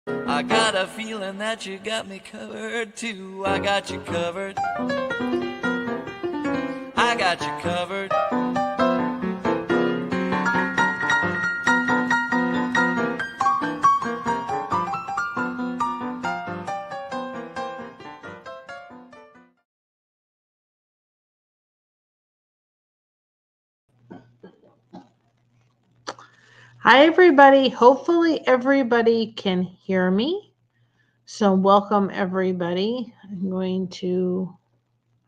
I got a feeling that you got me covered too. I got you covered. I got you covered. Hi, everybody. Hopefully, everybody can hear me. So, welcome, everybody. I'm going to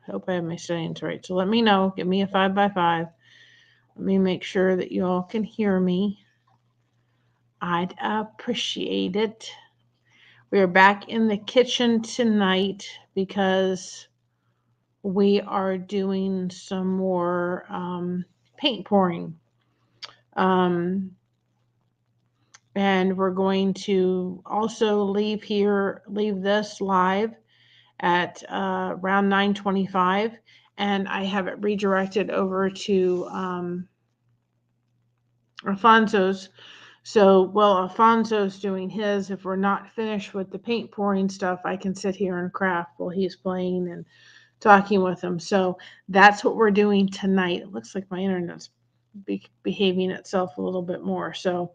hope I have my settings right. So, let me know. Give me a 5x5. Let me make sure that you all can hear me. I'd appreciate it. We are back in the kitchen tonight because we are doing some more paint pouring. Um, and we're going to also leave this live at around 9:25, and I have it redirected over to Alfonso's. So while Alfonso's doing his, if we're not finished with the paint pouring stuff, I can sit here and craft while he's playing and talking with him. So that's what we're doing tonight. It looks like my internet's behaving itself a little bit more. So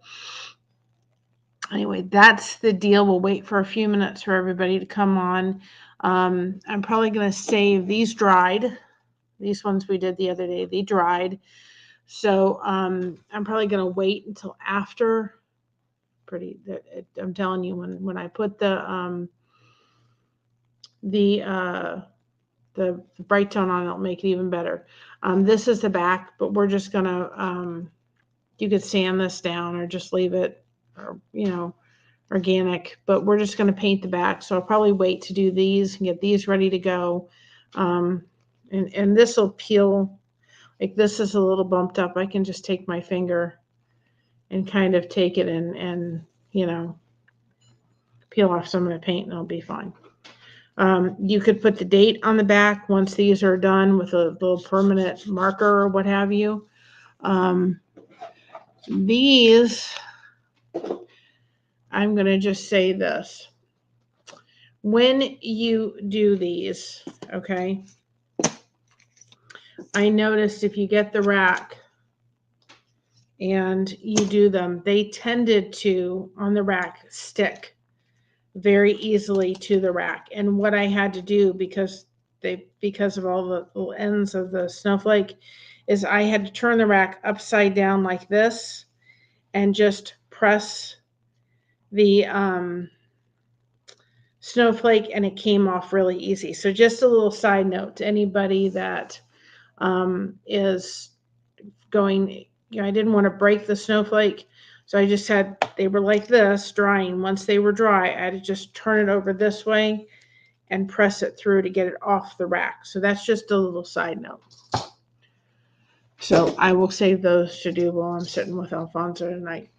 anyway, that's the deal. We'll wait for a few minutes for everybody to come on. I'm probably going to save these dried. These ones we did the other day, they dried. So I'm probably going to wait until after. I'm telling you, when I put the the bright tone on, it'll make it even better. This is the back, but we're just gonna you could sand this down or just leave it, or organic, but we're just going to paint the back. So I'll probably wait to do these and get these ready to go. And this will peel, like this is a little bumped up. I can just take my finger and kind of take it and peel off some of the paint and it'll be fine. You could put the date on the back once these are done with a little permanent marker or what have you. These, I'm going to just say this. When you do these, okay, I noticed if you get the rack and you do them, they tended to, on the rack, stick very easily to the rack. And what I had to do, because of all the little ends of the snowflake, is I had to turn the rack upside down like this and just press the snowflake, and it came off really easy. So just a little side note to anybody that is going, I didn't want to break the snowflake. So I just they were like this, drying. Once they were dry, I had to just turn it over this way and press it through to get it off the rack. So that's just a little side note. So I will save those to do while I'm sitting with Alfonso tonight.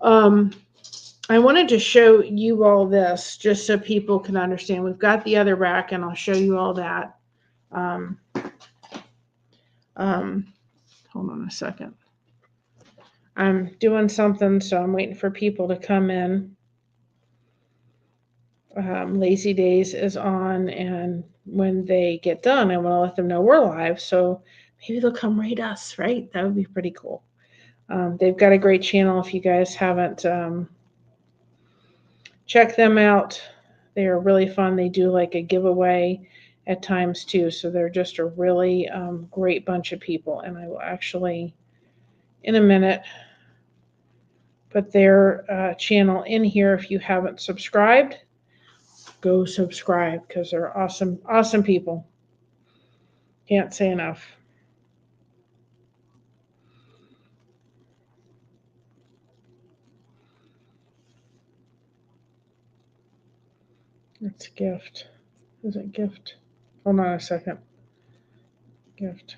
I wanted to show you all this just so people can understand. We've got the other rack, and I'll show you all that. Hold on a second. I'm doing something, so I'm waiting for people to come in. Lazy Days is on, and when they get done, I want to let them know we're live, so maybe they'll come rate us, right? That would be pretty cool. They've got a great channel. If you guys haven't checked them out, they are really fun. They do like a giveaway at times too, so they're just a really great bunch of people. And I will actually, in a minute, put their channel in here. If you haven't subscribed, go subscribe because they're awesome people. Can't say enough. It's a gift. Is it gift? Hold on a second. Gift.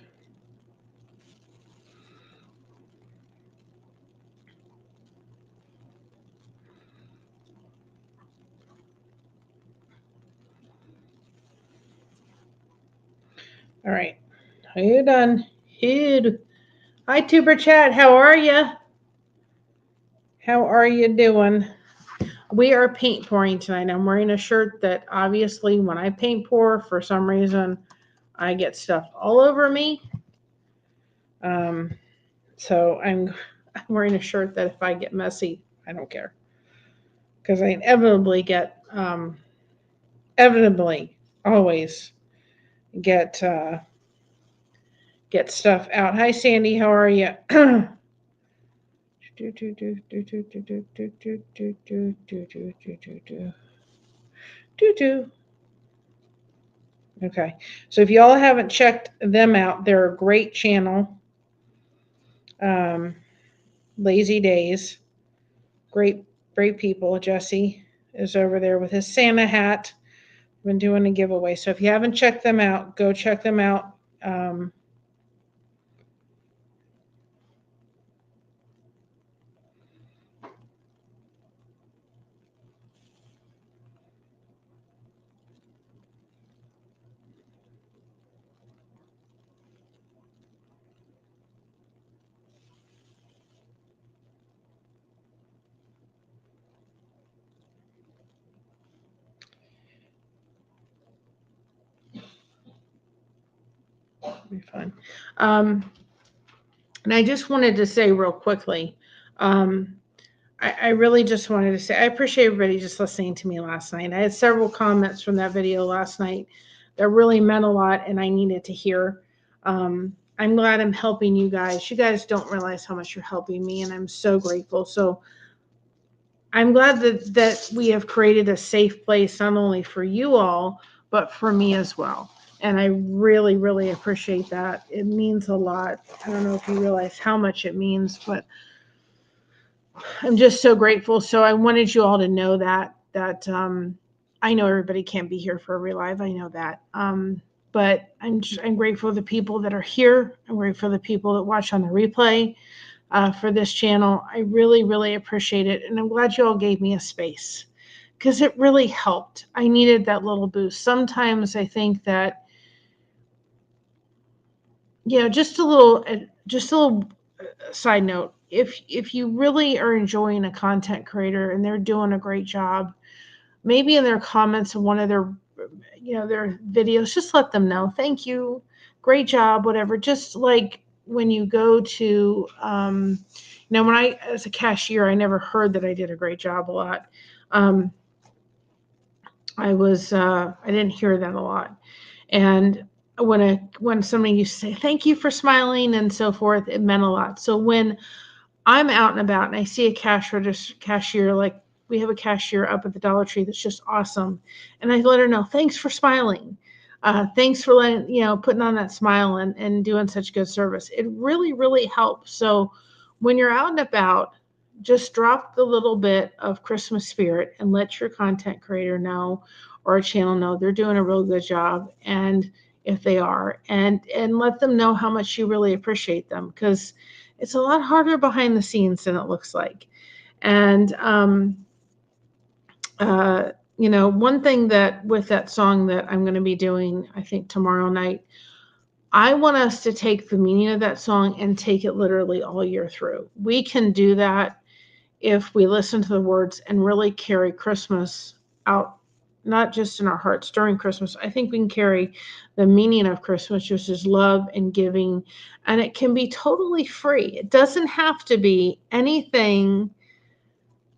All right. Are you done? Hi, Tuber Chat. How are you? How are you doing? We are paint pouring tonight. I'm wearing a shirt that obviously when I paint pour, for some reason, I get stuff all over me. So I'm wearing a shirt that if I get messy, I don't care. Because I inevitably always get stuff out. Hi Sandy, how are you? Okay, so if y'all haven't checked them out, they're a great channel. Lazy Days, great people. Jesse is over there with his Santa hat. Been doing a giveaway, so if you haven't checked them out, go check them out. Be fun. And I just wanted to say real quickly, I really just wanted to say I appreciate everybody just listening to me last night. I had several comments from that video last night that really meant a lot, and I needed to hear. I'm glad I'm helping you guys. You guys don't realize how much you're helping me, and I'm so grateful. So I'm glad that we have created a safe place not only for you all, but for me as well. And I really, really appreciate that. It means a lot. I don't know if you realize how much it means, but I'm just so grateful. So I wanted you all to know that I know everybody can't be here for every live. I know that. But I'm grateful for the people that are here. I'm grateful for the people that watch on the replay for this channel. I really, really appreciate it. And I'm glad you all gave me a space because it really helped. I needed that little boost. Sometimes I think that, just a little side note. If you really are enjoying a content creator and they're doing a great job, maybe in their comments in one of their videos, just let them know. Thank you. Great job, whatever. Just like when you go to, when I, as a cashier, I never heard that I did a great job a lot. I didn't hear that a lot. And when somebody used to say, thank you for smiling and so forth, it meant a lot. So when I'm out and about and I see a cashier, like we have a cashier up at the Dollar Tree that's just awesome. And I let her know, thanks for smiling. Thanks for putting on that smile and doing such good service. It really, really helps. So when you're out and about, just drop the little bit of Christmas spirit and let your content creator know or a channel know they're doing a real good job. And if they are, and let them know how much you really appreciate them, because it's a lot harder behind the scenes than it looks like. And one thing that with that song that I'm going to be doing, I think tomorrow night, I want us to take the meaning of that song and take it literally all year through. We can do that if we listen to the words and really carry Christmas out, not just in our hearts during Christmas. I think we can carry the meaning of Christmas, which is love and giving, and it can be totally free. It doesn't have to be anything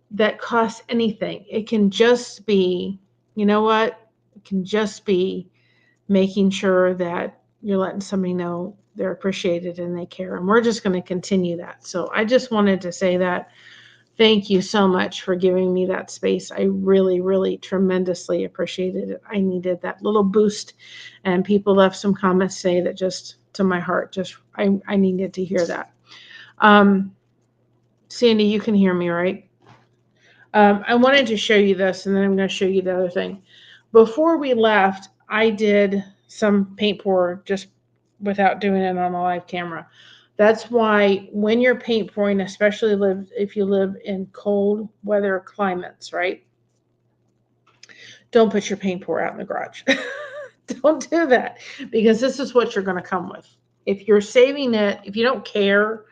that costs anything. It can just be, you know what? It can just be making sure that you're letting somebody know they're appreciated and they care. And we're just going to continue that. So I just wanted to say that. Thank you so much for giving me that space. I really, really tremendously appreciated it. I needed that little boost, and people left some comments say that just to my heart, I needed to hear that. Sandy, you can hear me, right? I wanted to show you this, and then I'm going to show you the other thing. Before we left, I did some paint pour just without doing it on a live camera. That's why when you're paint pouring, especially if you live in cold weather climates, right? Don't put your paint pour out in the garage. Don't do that, because this is what you're going to come with. If you're saving it, if you don't care,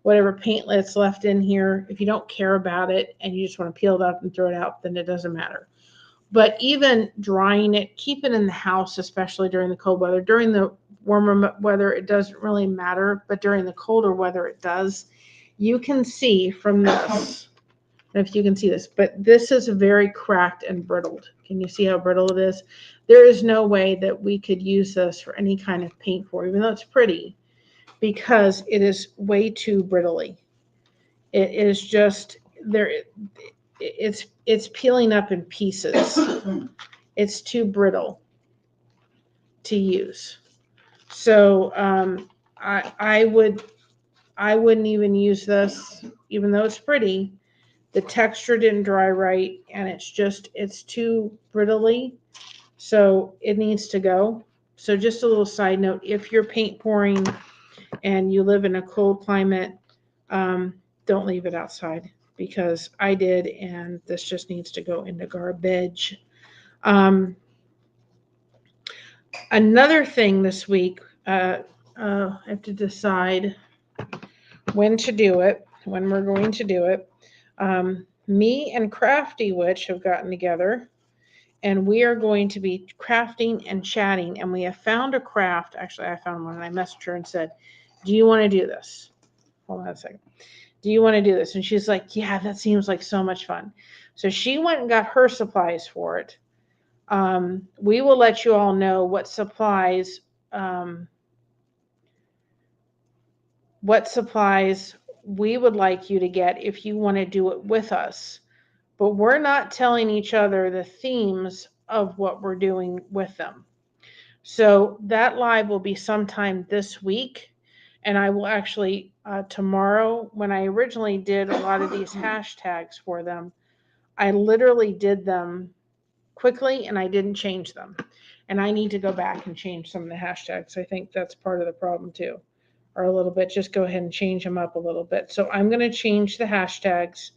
whatever paint that's left in here. If you don't care about it and you just want to peel it up and throw it out, then it doesn't matter. But even drying it, keep it in the house, especially during the cold weather. During the warmer weather, it doesn't really matter, but during the colder weather, it does. You can see from this, if you can see this, but this is very cracked and brittled. Can you see how brittle it is? There is no way that we could use this for any kind of paint for, even though it's pretty, because it is way too brittly. It is just there. It's peeling up in pieces. It's too brittle to use. So I wouldn't even use this, even though it's pretty. The texture didn't dry right, and it's too brittly, so it needs to go. So just a little side note: if you're paint pouring and you live in a cold climate, don't leave it outside, because I did, and this just needs to go in the garbage. Another thing this week, I have to decide when we're going to do it. Me and Crafty Witch have gotten together, and we are going to be crafting and chatting, and we have found a craft. Actually, I found one, and I messaged her and said, do you want to do this? Hold on a second. Do you want to do this? And she's like, yeah, that seems like so much fun. So she went and got her supplies for it. We will let you all know what supplies we would like you to get if you want to do it with us. But we're not telling each other the themes of what we're doing with them. So that live will be sometime this week. And I will actually, tomorrow, when I originally did a lot of these hashtags for them, I literally did them quickly and I didn't change them. And I need to go back and change some of the hashtags. I think that's part of the problem too, or a little bit. Just go ahead and change them up a little bit. So I'm going to change the hashtags,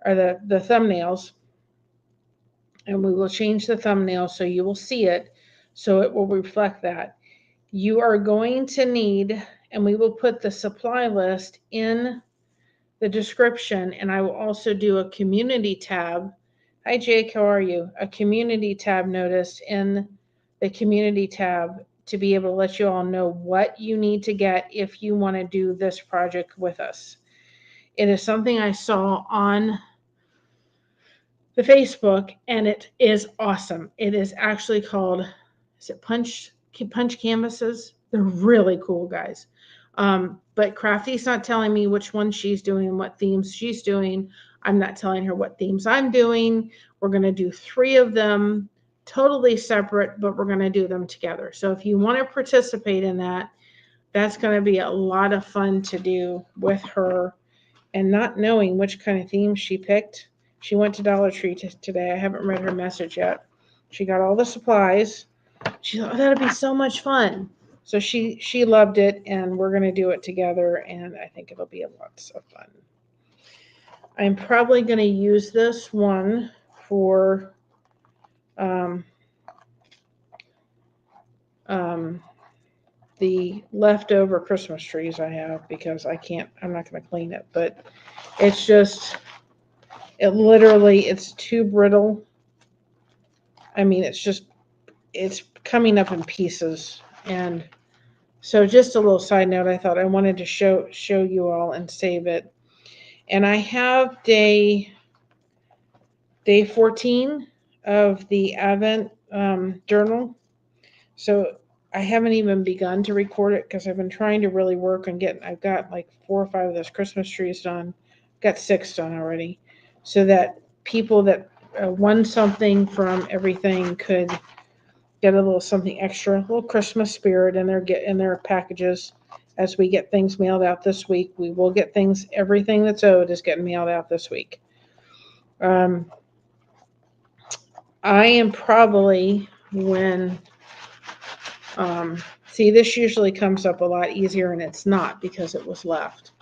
or the thumbnails, and we will change the thumbnail so you will see it, so it will reflect that. You are going to need, and we will put the supply list in the description, and I will also do a community tab. Hi Jake, how are you? A community tab notice in the community tab to be able to let you all know what you need to get if you want to do this project with us. It is something I saw on the Facebook, and it is awesome. It is actually called, is it punch canvases? They're really cool, guys. But Crafty's not telling me which one she's doing and what themes she's doing. I'm not telling her what themes I'm doing. We're going to do 3 of them totally separate, but we're going to do them together. So if you want to participate in that, that's going to be a lot of fun to do with her. And not knowing which kind of theme she picked, she went to Dollar Tree today. I haven't read her message yet. She got all the supplies. She thought, oh, that'd be so much fun. So she loved it, and we're going to do it together, and I think it'll be a lot of fun. I'm probably going to use this one for the leftover Christmas trees I have, because I'm not going to clean it, but it's just, it's too brittle. I mean, it's coming up in pieces. And so just a little side note, I thought I wanted to show you all and save it. And I have day 14 of the Advent journal. So I haven't even begun to record it, because I've been trying to really work on I've got like 4 or 5 of those Christmas trees done. Got 6 done already. So that people that won something from everything could get a little something extra, a little Christmas spirit in their packages. As we get things mailed out this week, we will get everything that's owed is getting mailed out this week. I am probably, when see, this usually comes up a lot easier, and it's not, because it was left.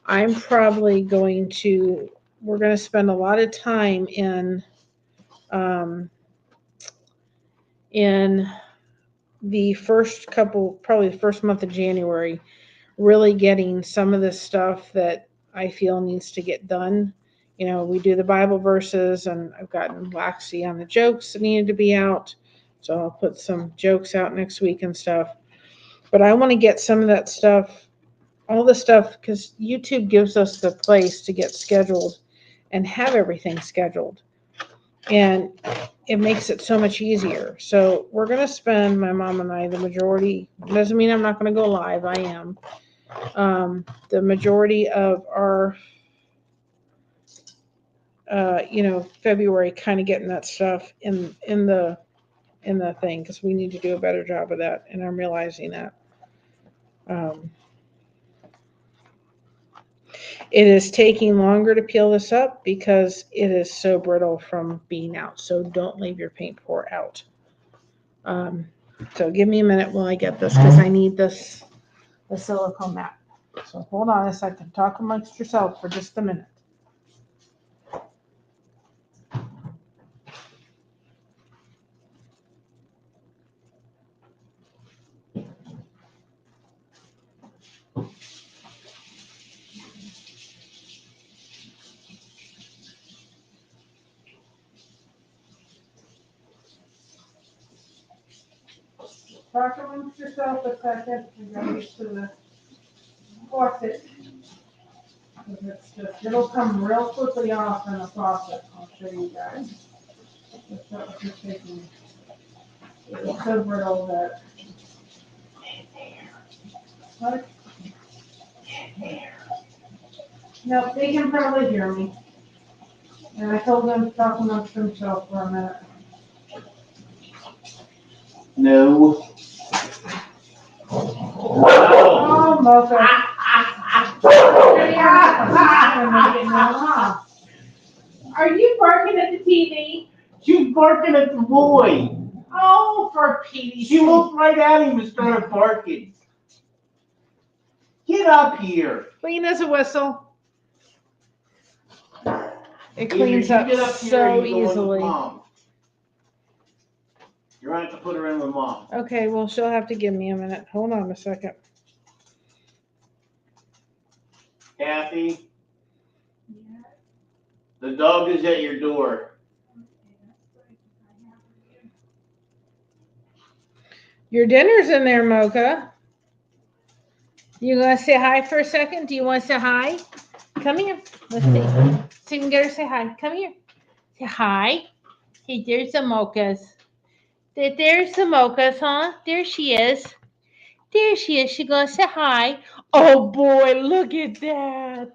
I'm probably we're going to spend a lot of time in the first month of January, really getting some of the stuff that I feel needs to get done. You know, we do the Bible verses, and I've gotten laxy on the jokes that needed to be out. So I'll put some jokes out next week and stuff. But I want to get some of that stuff, all the stuff, because YouTube gives us the place to get scheduled and have everything scheduled. And it makes it so much easier. So we're going to spend, my mom and I, the majority, doesn't mean I'm not going to go live. I am. The majority of our, February, kind of getting that stuff in the thing, because we need to do a better job of that, and I'm realizing that. It is taking longer to peel this up because it is so brittle from being out. So don't leave your paint pour out. So give me a minute while I get this, because I need the silicone mat. So hold on a second. Talk amongst yourselves for just a minute. Talk amongst yourself a second. We're going to get to the faucet. It'll come real quickly off in the faucet. I'll show you guys. That's just taking. It's so brittle that. What? No, they can probably hear me. And I told them to talk amongst themselves for a minute. No. Oh, Mocha. Are you barking at the TV? She's barking at the boy. Oh, for Pete's She sake. looked right at him and started barking. Get up here. Clean as a whistle. It Either cleans you up get up here so or you go in with easily. Mom. You're going to have to put her in with Mom. Okay, well, she'll have to give me a minute. Hold on a second. Kathy, the dog is at your door. Your dinner's in there, Mocha. You gonna say hi for a second? Do you want to say hi? Come here. Let's see. So you can get her to say hi. Come here. Say hi. Hey, there's the Mochas. There's the Mochas, huh? There she is. There she is. She gonna say hi. Oh boy, look at that.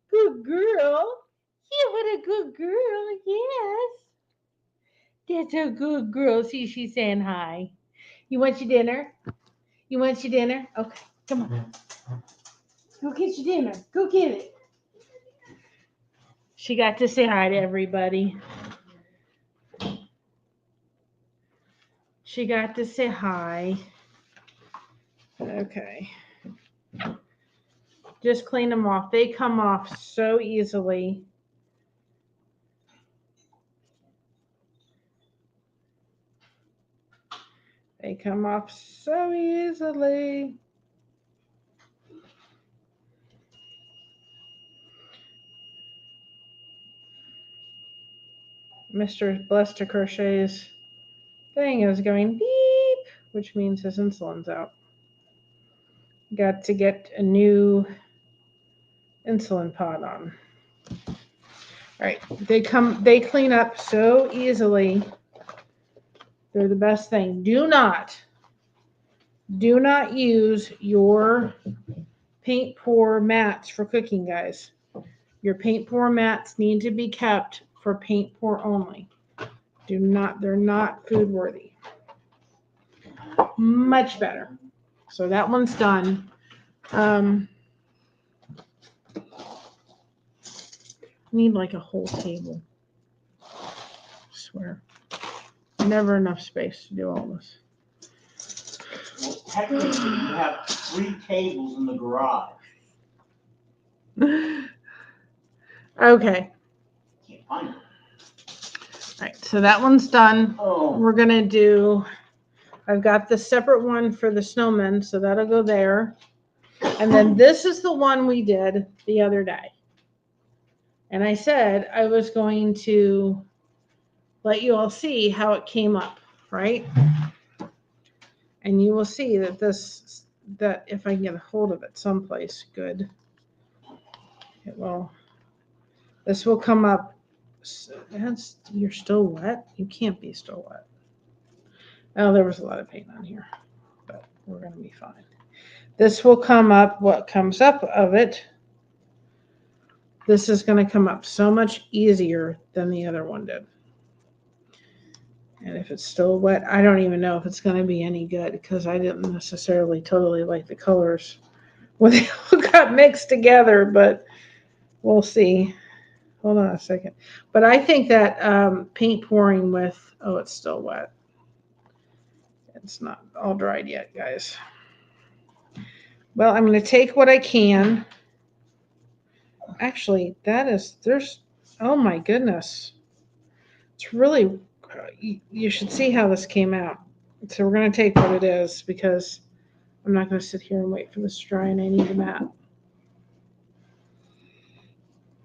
Good girl. Yeah, what a good girl. Yes. That's a good girl. See, she's saying hi. You want your dinner? You want your dinner? Okay, come on. Go get your dinner. Go get it. She got to say hi to everybody. She got to say hi. Okay. Just clean them off. They come off so easily. They come off so easily. Mr. Blessed to Crochet's thing is going beep, which means his insulin's out. Got to get a new insulin pod on. All right, they clean up so easily. They're the best thing. Do not use your paint pour mats for cooking, guys. Your paint pour mats need to be kept for paint pour only. They're not food worthy. Much better. So that one's done. Need like a whole table. I swear. Never enough space to do all this. Well, technically, you have 3 tables in the garage. Okay. Can't find them. All right, so that one's done. Oh. We're going to do, I've got the separate one for the snowmen, so that'll go there. And then this is the one we did the other day. And I said I was going to let you all see how it came up, right? And you will see that that if I can get a hold of it someplace good, this will come up. You're still wet? You can't be still wet. Oh, there was a lot of paint on here, but we're going to be fine. This will come up, what comes up of it. This is going to come up so much easier than the other one did. And if it's still wet, I don't even know if it's going to be any good because I didn't necessarily totally like the colors when they all got mixed together, but we'll see. Hold on a second. But I think that paint pouring with, oh, it's still wet. It's not all dried yet, guys. Well, I'm going to take what I can. Actually, oh my goodness. It's really, you should see how this came out. So we're going to take what it is because I'm not going to sit here and wait for this to dry and I need a mat.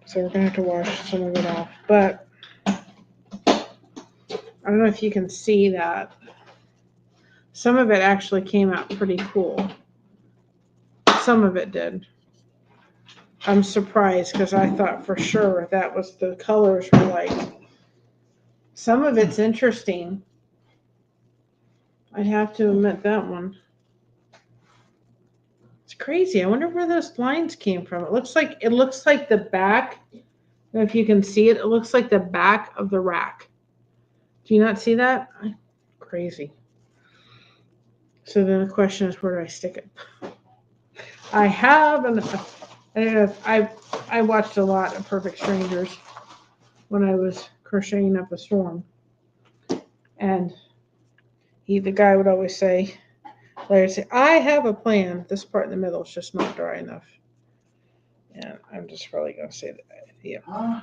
So we're going to have to wash some of it off. But I don't know if you can see that. Some of it actually came out pretty cool. Some of it did. I'm surprised because I thought for sure that was the colors were like. Some of it's interesting. I'd have to admit that one. It's crazy. I wonder where those lines came from. It looks like the back. I don't know if you can see it. It looks like the back of the rack. Do you not see that? Crazy. So then the question is, where do I stick it? I have I watched a lot of Perfect Strangers when I was crocheting up a storm, and the guy would always say, I have a plan. This part in the middle is just not dry enough. And I'm just probably going to say that. Yeah.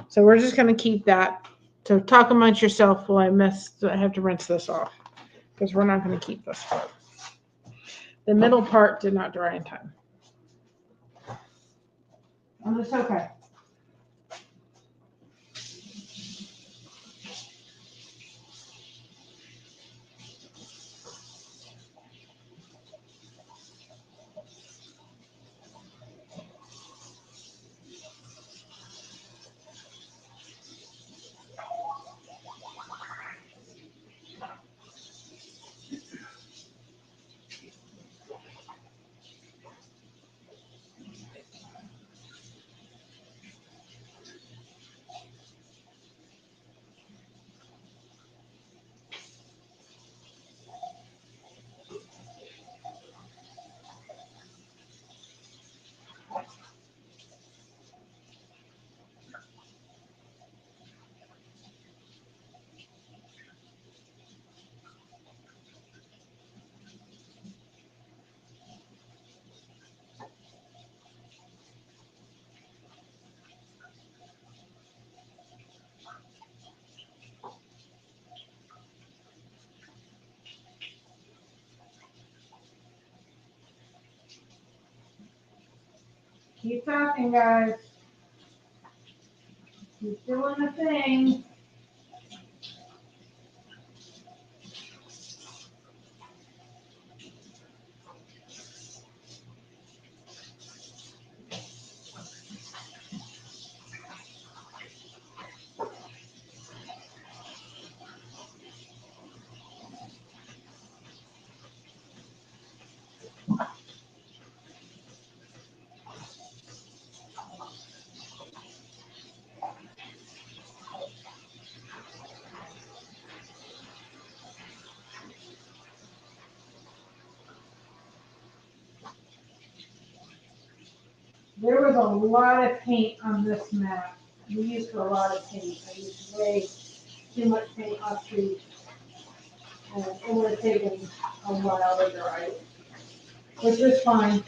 So we're just going to keep that. So talk amongst yourself while I have to rinse this off because we're not going to keep this part. The middle part did not dry in time. Oh, that's okay. Keep talking, guys. Keep doing the thing. There was a lot of paint on this mat. We used a lot of paint. I used way too much paint off trees. And it would have taken a while to dry, which was fine.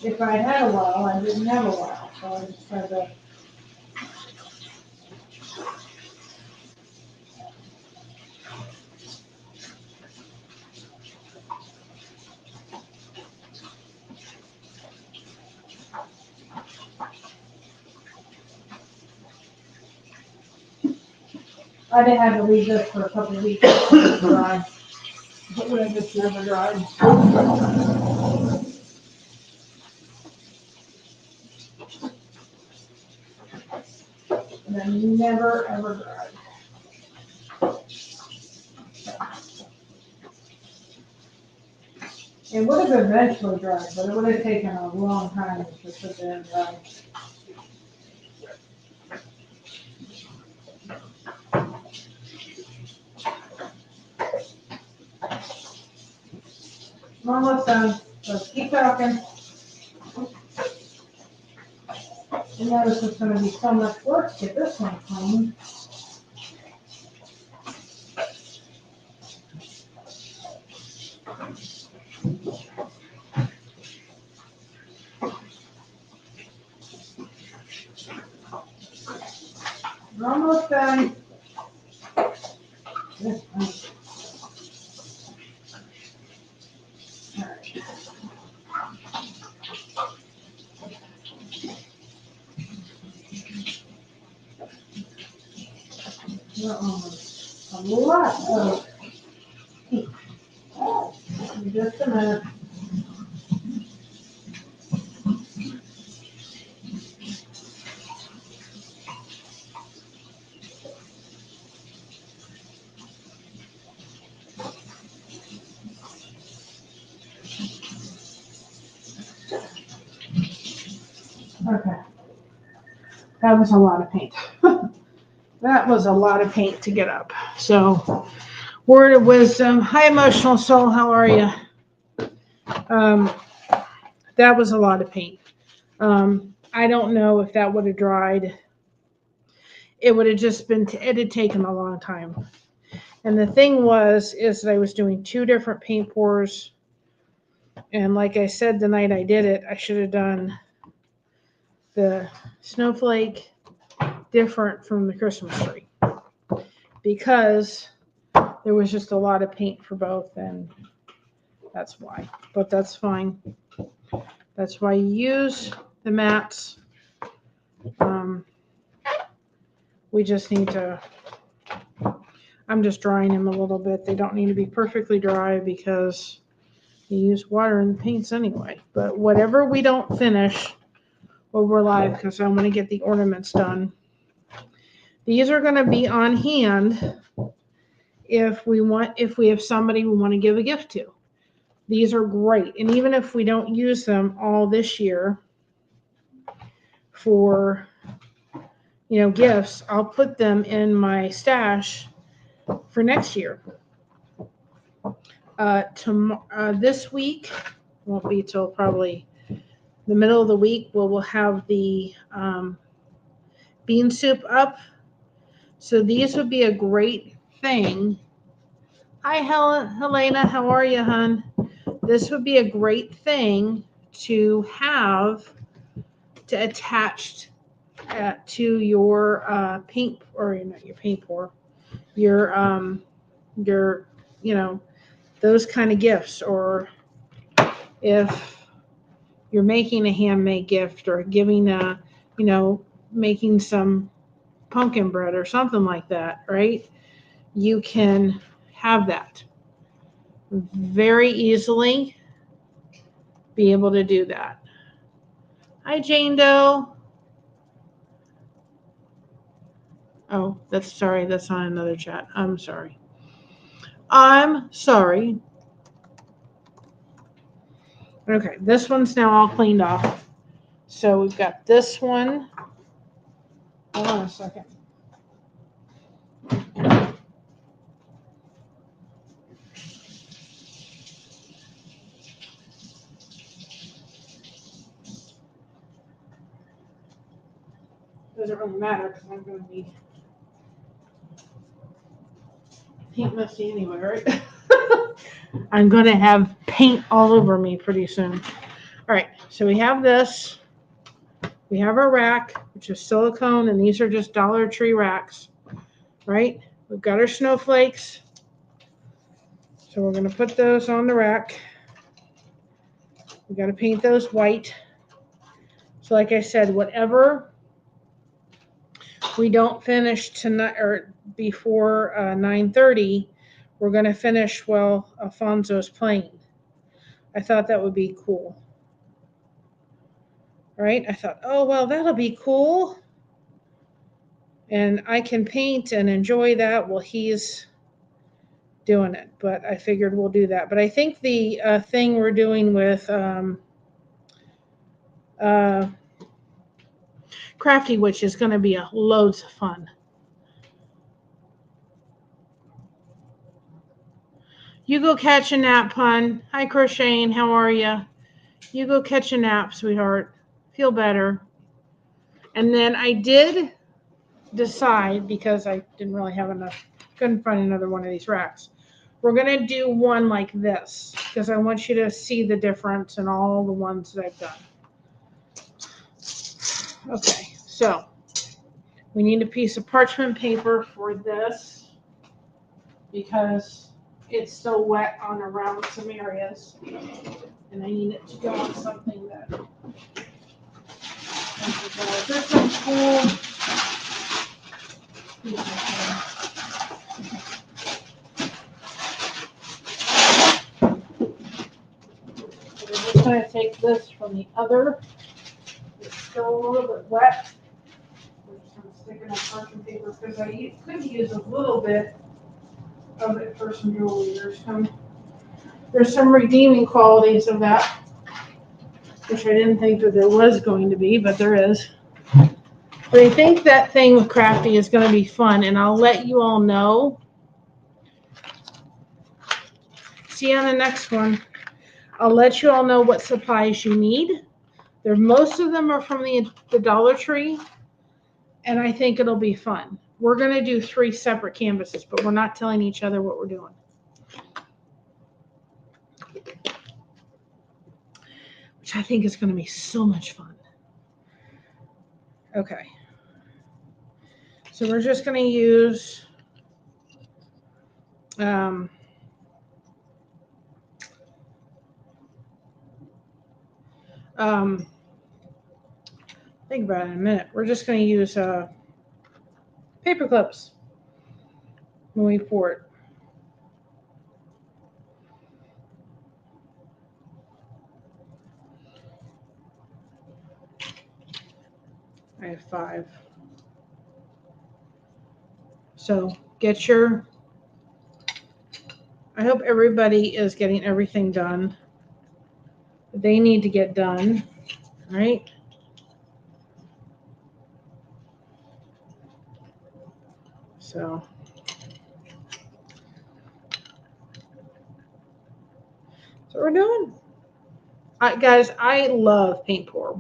If I had a while, I didn't have a while, so I just had to. I'd have had to leave this for a couple of weeks to dry. It would have just never dried. And then never ever dried. It would have eventually dried, but it would have taken a long time to sit there and dry. I'm almost done. Let's keep talking. You notice it's going to be so much work to get this one clean. We're almost done. This one. All right. We're almost a lot of heat. In just a minute. Okay. That was a lot of paint. That was a lot of paint to get up. So, word of wisdom. Hi, Emotional Soul. How are you? That was a lot of paint. I don't know if that would have dried. It would have just been, it had taken a long time. And the thing is that I was doing 2 different paint pours. And like I said, the night I did it, I should have done the snowflake different from the Christmas tree. Because there was just a lot of paint for both, and that's why. But that's fine. That's why you use the mats. We just need to, I'm just drying them a little bit. They don't need to be perfectly dry because you use water in the paints anyway. But whatever we don't finish while we're live, because I'm going to get the ornaments done. These are going to be on hand if we have somebody we want to give a gift to. These are great. And even if we don't use them all this year for, gifts, I'll put them in my stash for next year. This week, won't be till probably the middle of the week, we'll have the bean soup up. So these would be a great thing. Hi, Helena. How are you, hon? This would be a great thing to have to attach to your paint, or not your paint pour, your those kind of gifts. Or if you're making a handmade gift or giving making some pumpkin bread or something like that, right? You can have that very easily, be able to do that. Hi, Jane Doe. Oh, that's on another chat. I'm sorry. Okay, this one's now all cleaned off. So we've got this one. Hold on a second. Doesn't really matter because I'm going to be paint musty anyway, right? I'm going to have paint all over me pretty soon. All right, so we have this. We have our rack, which is silicone, and these are just Dollar Tree racks, right? We've got our snowflakes. So we're going to put those on the rack. We got to paint those white. So like I said, whatever we don't finish tonight or before 9:30, we're going to finish while Alfonso's playing. I thought that would be cool. Right? I thought, oh, well, that'll be cool. And I can paint and enjoy that while he's doing it. But I figured we'll do that. But I think the thing we're doing with Crafty Witch is going to be loads of fun. You go catch a nap, Pun. Hi, Crocheting. How are you? You go catch a nap, sweetheart. Feel better. And then I did decide, because I didn't really have enough, couldn't find another one of these racks. We're going to do one like this, because I want you to see the difference in all the ones that I've done. Okay, so we need a piece of parchment paper for this, because it's still wet on around some areas, and I need it to go on something that there's some cool so we're just going to take this from the other. It's still a little bit wet. We're just going to stick it in parchment paper because I could use a little bit of it for some jewelry. There's some redeeming qualities of that, which I didn't think that there was going to be, but there is. But I think that thing with Crafty is going to be fun, and I'll let you all know. See you on the next one. I'll let you all know what supplies you need. Most of them are from the Dollar Tree, and I think it'll be fun. We're going to do 3 separate canvases, but we're not telling each other what we're doing. Which I think is going to be so much fun. Okay. So we're just going to use think about it in a minute. We're just going to use paper clips when we pour it. I have 5. So get your, I hope everybody is getting everything done that they need to get done, right? So that's what we're doing. Guys, I love paint pour.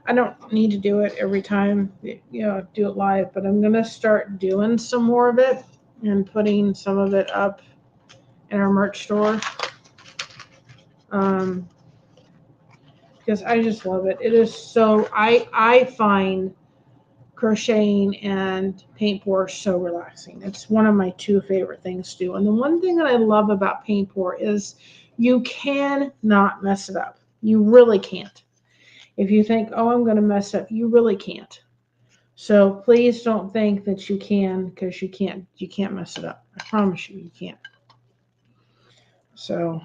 I don't need to do it every time, do it live, but I'm going to start doing some more of it and putting some of it up in our merch store. Because I just love it. It is so, I find crocheting and paint pour so relaxing. It's one of my 2 favorite things to do. And the one thing that I love about paint pour is you cannot mess it up. You really can't. If you think, oh, I'm going to mess up, you really can't. So please don't think that you can, because you can't mess it up. I promise you can't. So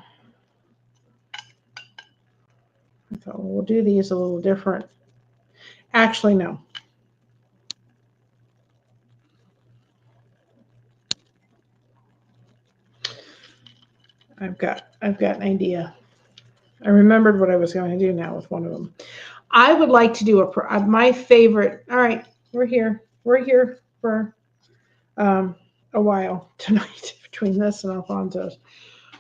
I thought, well, we'll do these a little different. Actually, no. I've got an idea. I remembered what I was going to do now with one of them. I would like to do my favorite. All right, we're here. We're here for a while tonight between this and Alfonso's.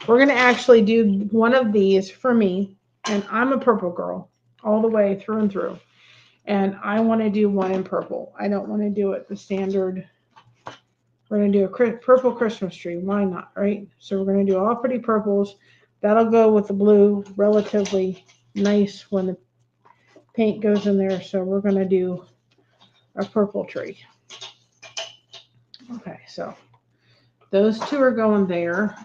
We're going to actually do one of these for me, and I'm a purple girl all the way through and through. And I want to do one in purple. I don't want to do it the standard. We're going to do a purple Christmas tree. Why not, right? So we're going to do all pretty purples. That'll go with the blue relatively nice when the paint goes in there. So we're going to do a purple tree. Okay, so those 2 are going there.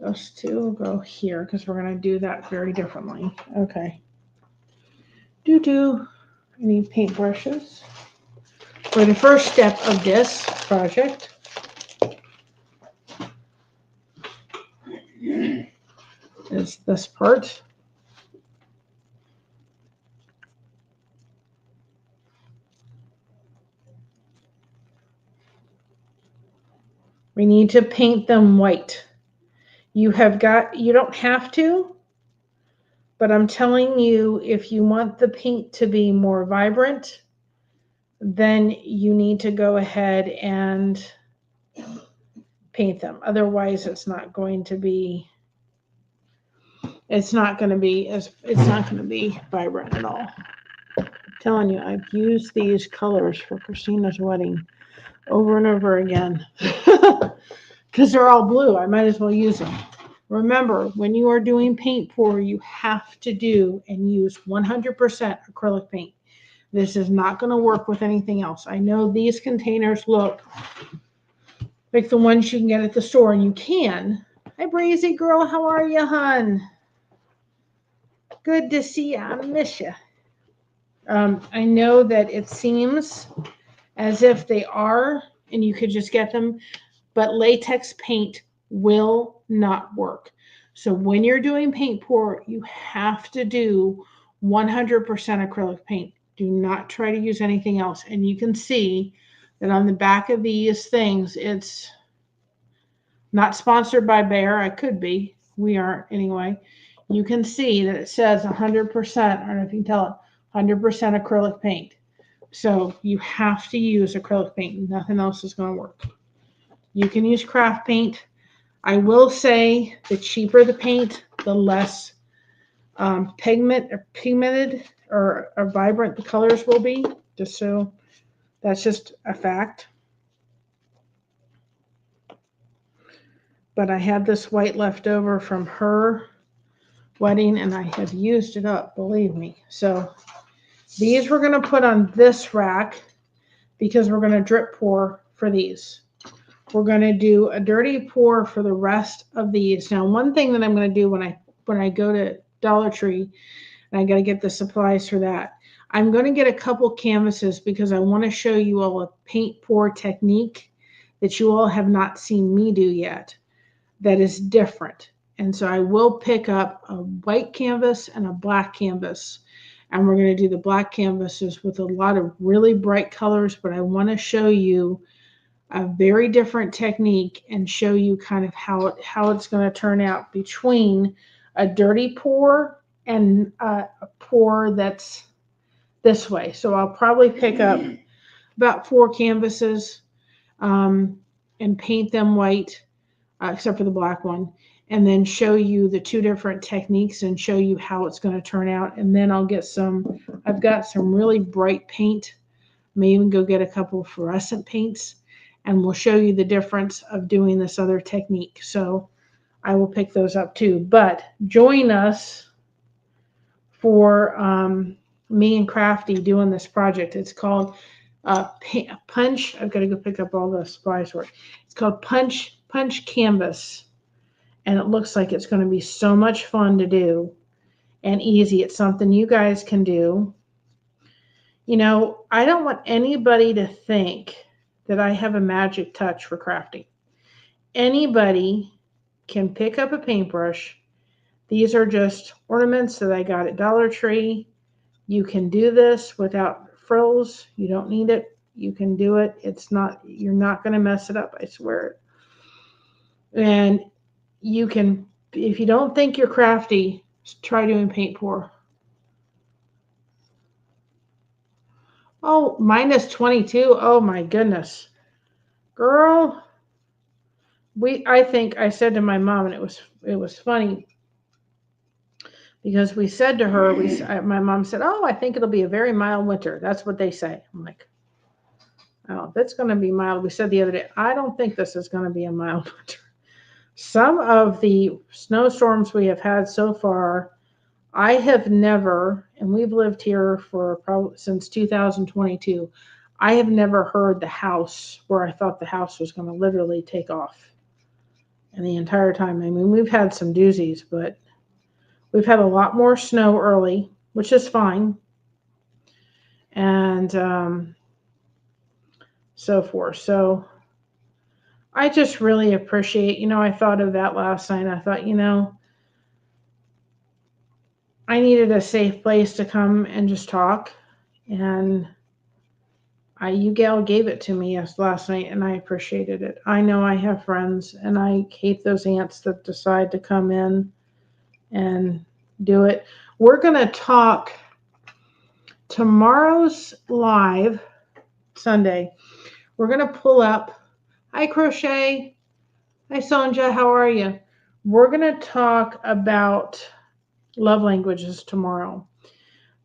Those 2 will go here because we're going to do that very differently. Okay. You need paintbrushes for the first step of this project. Is this part. We need to paint them white. You don't have to, but I'm telling you, if you want the paint to be more vibrant, then you need to go ahead and paint them. Otherwise, it's not going to be vibrant at all. I'm telling you, I've used these colors for Christina's wedding over and over again because they're all blue. I might as well use them. Remember, when you are doing paint pour, you have to do and use 100% acrylic paint. This is not going to work with anything else. I know these containers look like the ones you can get at the store, and you can. Hi, Breezy girl. How are you, hon? Good to see you. I miss you. I know that it seems as if they are, and you could just get them, but latex paint will not work. So when you're doing paint pour, you have to do 100% acrylic paint. Do not try to use anything else. And you can see that on the back of these things, it's not sponsored by Bear. I could be. We aren't anyway. You can see that it says 100%. I don't know if you can tell it. 100% acrylic paint. So you have to use acrylic paint. Nothing else is going to work. You can use craft paint. I will say the cheaper the paint, the less pigmented or vibrant the colors will be. That's just a fact. But I had this white left over from her wedding, and I have used it up, believe me. So these we're going to put on this rack because we're going to drip pour for these. We're going to do a dirty pour for the rest of these. Now, one thing that I'm going to do when I go to Dollar Tree, and I got to get the supplies for that, I'm going to get a couple canvases because I want to show you all a paint pour technique that you all have not seen me do yet that is different. And so I will pick up a white canvas and a black canvas. And we're going to do the black canvases with a lot of really bright colors, but I want to show you a very different technique and show you kind of how it's going to turn out between a dirty pour and a pour that's this way. So I'll probably pick up about 4 canvases and paint them white, except for the black one, and then show you the 2 different techniques and show you how it's going to turn out. And then I've got some really bright paint. May even go get a couple of fluorescent paints, and we'll show you the difference of doing this other technique. So I will pick those up too. But join us for me and Crafty doing this project. It's called Punch. I've got to go pick up all the supplies for it. It's called Punch Canvas. And it looks like it's going to be so much fun to do and easy. It's something you guys can do. You know, I don't want anybody to think that I have a magic touch for crafting. Anybody can pick up a paintbrush. These are just ornaments that I got at Dollar Tree. You can do this without frills. You don't need it. You can do it. You're not going to mess it up, I swear. And you can, if you don't think you're crafty, try doing paint pour. Oh, -22. Oh my goodness. Girl, I think I said to my mom, and it was funny because we said to her, my mom said, "Oh, I think it'll be a very mild winter." That's what they say. I'm like, "Oh, that's going to be mild." We said the other day, "I don't think this is going to be a mild winter." Some of the snowstorms we have had so far, I have never, and we've lived here for probably since 2022, I have never heard the house where I thought the house was going to literally take off. And the entire time, I mean, we've had some doozies, but we've had a lot more snow early, which is fine. and so forth. So I just really appreciate, I thought of that last night. I thought, I needed a safe place to come and just talk. And you gal gave it to me last night, and I appreciated it. I know I have friends, and I hate those aunts that decide to come in and do it. We're going to talk tomorrow's live, Sunday. We're going to pull up. Hi, Crochet. Hi, Sonja. How are you? We're going to talk about love languages tomorrow,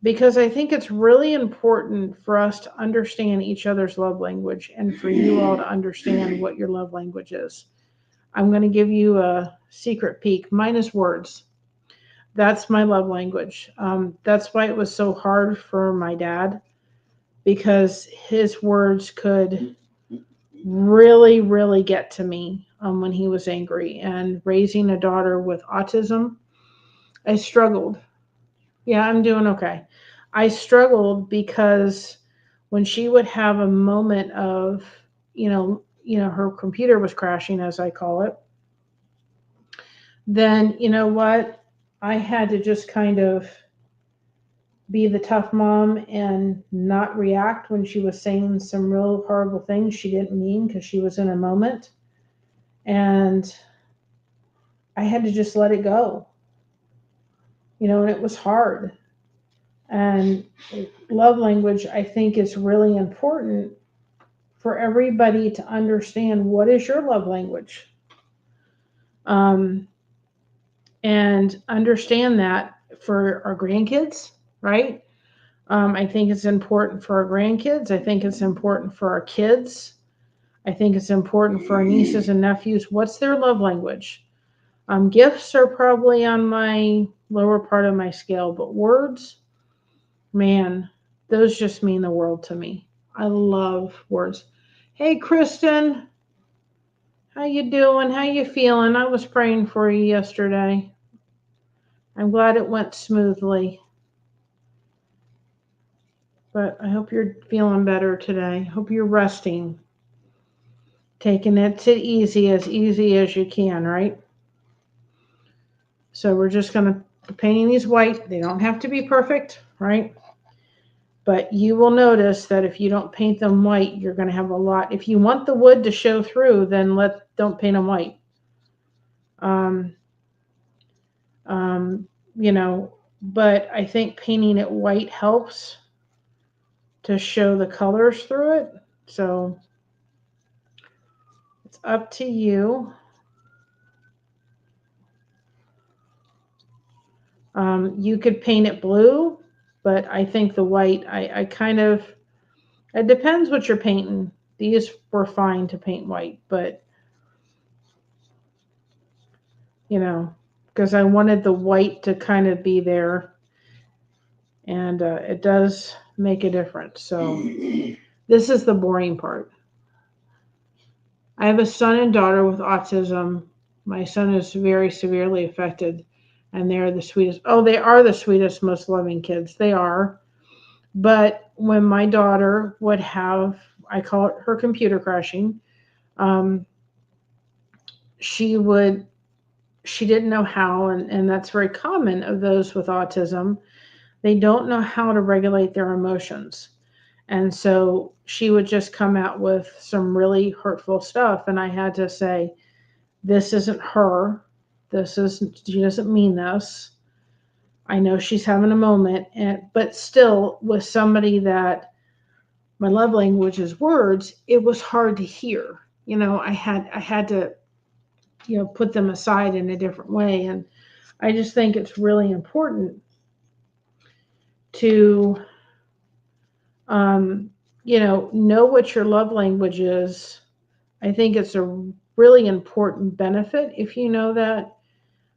because I think it's really important for us to understand each other's love language and for you all to understand what your love language is. I'm going to give you a secret peek. Mine is words. That's my love language. That's why it was so hard for my dad, because his words could really, really get to me when he was angry. And raising a daughter with autism, I struggled. Yeah, I'm doing okay. I struggled because when she would have a moment of, her computer was crashing, as I call it, then you know what? I had to just kind of be the tough mom and not react when she was saying some real horrible things she didn't mean, because she was in a moment. And I had to just let it go, and it was hard. And love language, I think, is really important for everybody to understand what is your love language. And understand that for our grandkids, right? I think it's important for our grandkids. I think it's important for our kids. I think it's important for our nieces and nephews. What's their love language? Gifts are probably on my lower part of my scale, but words, man, those just mean the world to me. I love words. Hey, Kristen, how you doing? How you feeling? I was praying for you yesterday. I'm glad it went smoothly. But I hope you're feeling better today. Hope you're resting. Taking it easy as you can, right? So we're just going to be painting these white. They don't have to be perfect, right? But you will notice that if you don't paint them white, you're going to have a lot. If you want the wood to show through, then don't paint them white. But I think painting it white helps to show the colors through it. So it's up to you. You could paint it blue, but I think the white, it depends what you're painting. These were fine to paint white, but, because I wanted the white to kind of be there, and it does make a difference. So this is the boring part. I have a son and daughter with autism. My son is very severely affected, and they're the sweetest. Oh, they are the sweetest, most loving kids. They are. But when my daughter would have, I call it her computer crashing, she didn't know how, and that's very common of those with autism. They don't know how to regulate their emotions. And so she would just come out with some really hurtful stuff. And I had to say, this isn't her. She doesn't mean this. I know she's having a moment, but still, with somebody that my love language is words, it was hard to hear. I had to, put them aside in a different way. And I just think it's really important to, know what your love language is. I think it's a really important benefit if you know that,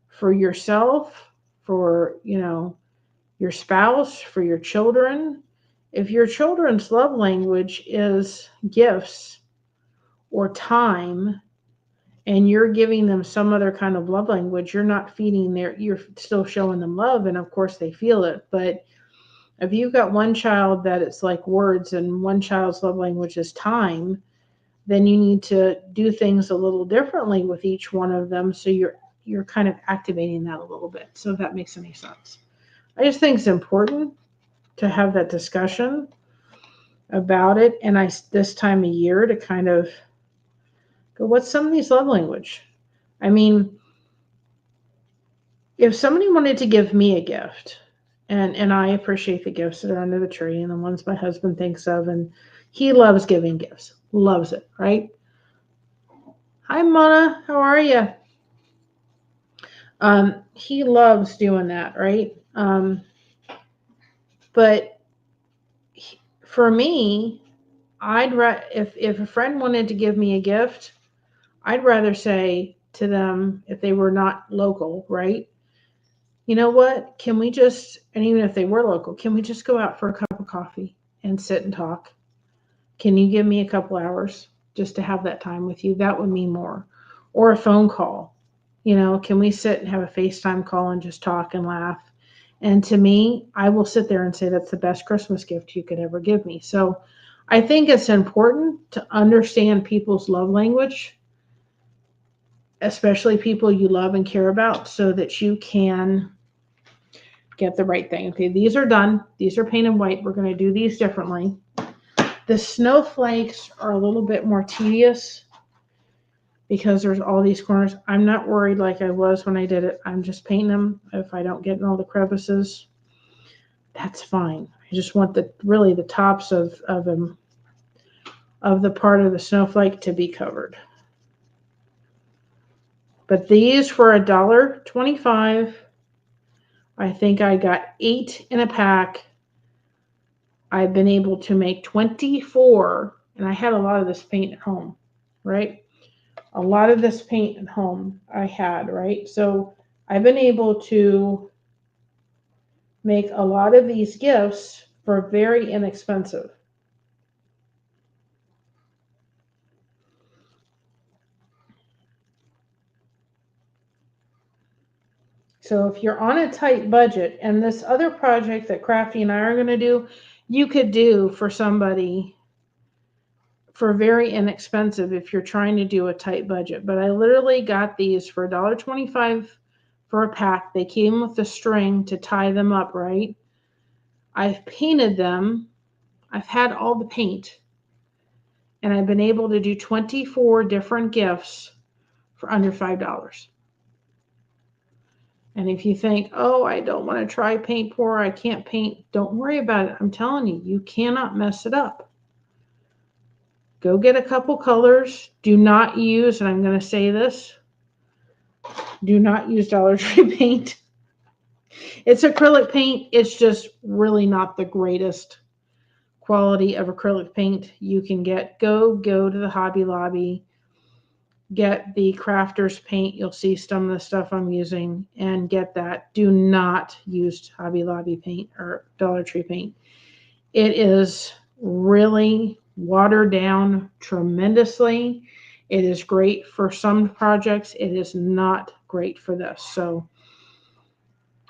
for yourself, for, your spouse, for your children. If your children's love language is gifts or time, and you're giving them some other kind of love language, you're not feeding you're still showing them love, and of course they feel it. But If you've got one child that it's like words and one child's love language is time, then you need to do things a little differently with each one of them. So you're kind of activating that a little bit. So if that makes any sense. I just think it's important to have that discussion about it. And this time of year to kind of go, what's somebody's love language? I mean, if somebody wanted to give me a gift, and I appreciate the gifts that are under the tree and the ones my husband thinks of, and he loves giving gifts, loves it, right? Hi, Mona, how are you? He loves doing that, right? But for me, if a friend wanted to give me a gift, I'd rather say to them, if they were not local, right? You know what? Can we just, and even if they were local, can we just go out for a cup of coffee and sit and talk? Can you give me a couple hours just to have that time with you? That would mean more. Or a phone call. You know, can we sit and have a FaceTime call and just talk and laugh? And to me, I will sit there and say that's the best Christmas gift you could ever give me. So I think it's important to understand people's love language, especially people you love and care about, so that you can get the right thing. Okay, these are done. These are painted white. We're going to do these differently. The snowflakes are a little bit more tedious because there's all these corners. I'm not worried like I was when I did it. I'm just painting them. If I don't get in all the crevices, that's fine. I just want the tops of the part of the snowflake to be covered. But these for $1.25. I think I got 8 in a pack. I've been able to make 24, and I had a lot of this paint at home, right? A lot of this paint at home I had, right? So I've been able to make a lot of these gifts for very inexpensive. So if you're on a tight budget, and this other project that Crafty and I are going to do, you could do for somebody for very inexpensive if you're trying to do a tight budget. But I literally got these for $1.25 for a pack. They came with the string to tie them up, right? I've painted them. I've had all the paint. And I've been able to do 24 different gifts for under $5. And if you think, oh, I don't want to try paint pour, I can't paint, don't worry about it. I'm telling you, you cannot mess it up. Go get a couple colors. Do not use, and I'm going to say this, do not use Dollar Tree paint. It's acrylic paint. It's just really not the greatest quality of acrylic paint you can get. Go to the Hobby Lobby. Get the Crafter's paint. You'll see some of the stuff I'm using, and get that. Do not use Hobby Lobby paint or Dollar Tree paint. It is really watered down tremendously. It is great for some projects. It is not great for this. So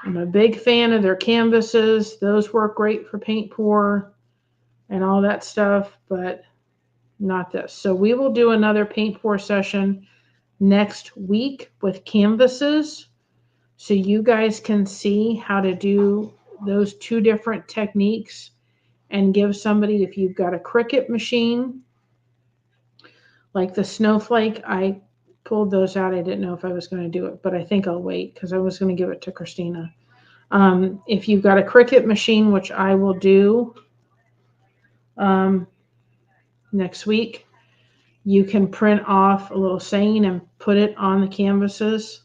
I'm a big fan of their canvases. Those work great for paint pour and all that stuff, but not this. So we will do another paint pour session next week with canvases, so you guys can see how to do those 2 different techniques and give somebody, if you've got a Cricut machine, like the snowflake, I pulled those out. I didn't know if I was going to do it, but I think I'll wait because I was going to give it to Christina. If you've got a Cricut machine, which I will do next week, you can print off a little saying and put it on the canvases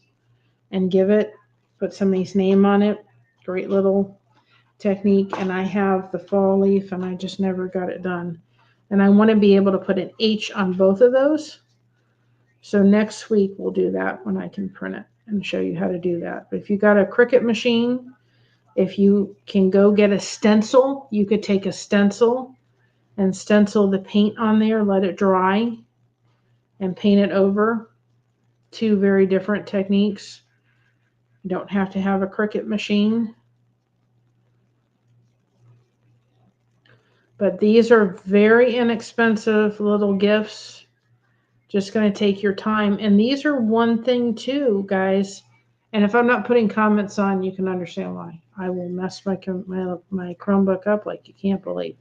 and put somebody's name on it. Great little technique. And I have the fall leaf, and I just never got it done. And I want to be able to put an H on both of those. So next week we'll do that when I can print it and show you how to do that. But if you got a Cricut machine, if you can go get a stencil, you could take a stencil and stencil the paint on there, let it dry, and paint it over. 2 very different techniques. You don't have to have a Cricut machine. But these are very inexpensive little gifts. Just going to take your time. And these are one thing too, guys. And if I'm not putting comments on, you can understand why. I will mess my Chromebook up like you can't believe.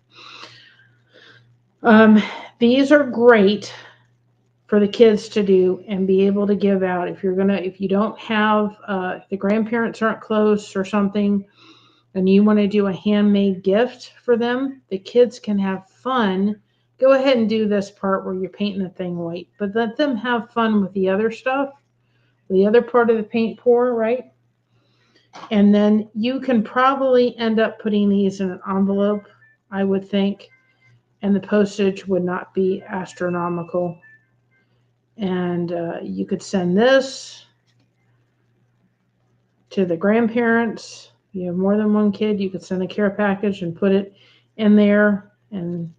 These are great for the kids to do and be able to give out. If you don't have, if the grandparents aren't close or something, and you want to do a handmade gift for them, the kids can have fun. Go ahead and do this part where you're painting the thing white, but let them have fun with the other stuff, the other part of the paint pour, right? And then you can probably end up putting these in an envelope, I would think, and the postage would not be astronomical. And you could send this to the grandparents. If you have more than one kid, you could send a care package and put it in there and,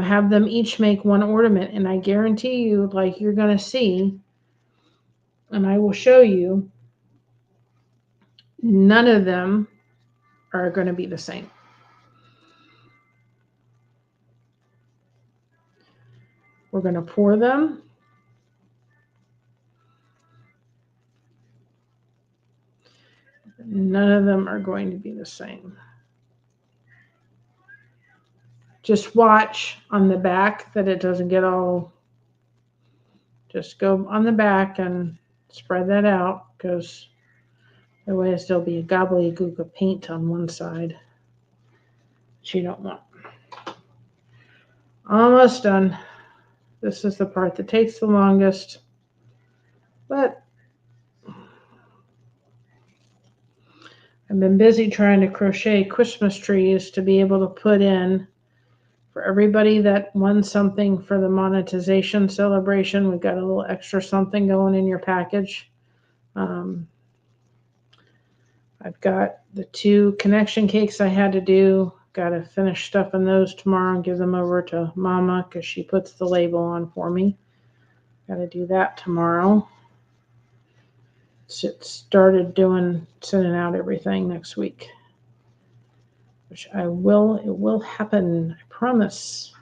have them each make one ornament. And I guarantee you, like you're going to see, and I will show you, none of them are going to be the same. We're going to pour them. None of them are going to be the same. Just watch on the back that it doesn't get all, just go on the back and spread that out, because otherwise there'll be a gobbledygook of paint on one side that you don't want. Almost done. This is the part that takes the longest, but I've been busy trying to crochet Christmas trees to be able to put in for everybody that won something for the monetization celebration. We've got a little extra something going in your package. I've got the 2 connection cakes I had to do. Got to finish stuffing those tomorrow and give them over to Mama because she puts the label on for me. Got to do that tomorrow. Started sending out everything next week, which I will. It will happen. I promise.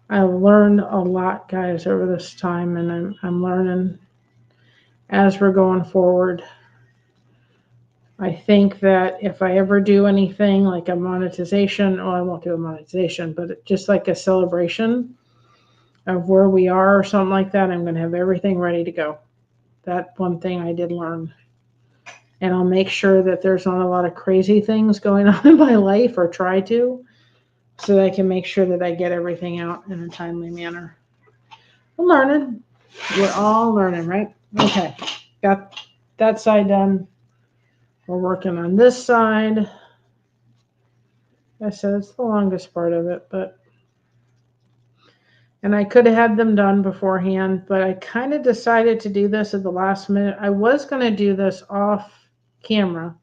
I've learned a lot, guys, over this time, and I'm learning as we're going forward. I think that if I ever do anything like a monetization, I won't do a monetization, but just like a celebration of where we are or something like that, I'm going to have everything ready to go. That one thing I did learn. And I'll make sure that there's not a lot of crazy things going on in my life, or try to, so that I can make sure that I get everything out in a timely manner. I'm learning. We're all learning, right? Okay. Got that side done. We're working on this side. Like I said, it's the longest part of it, and I could have had them done beforehand, but I kind of decided to do this at the last minute. I was going to do this off camera,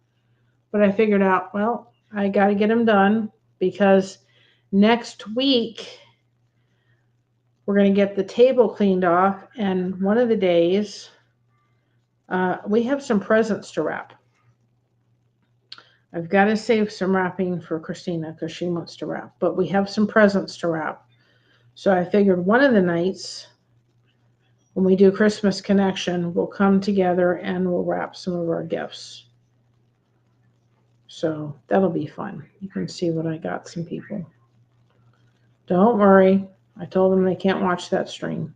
but I figured out, well, I got to get them done, because next week we're going to get the table cleaned off, and one of the days we have some presents to wrap. I've got to save some wrapping for Christina because she wants to wrap, but we have some presents to wrap. So I figured one of the nights when we do Christmas Connection, we'll come together and we'll wrap some of our gifts. So that'll be fun. You can see what I got some people. Don't worry. I told them they can't watch that stream.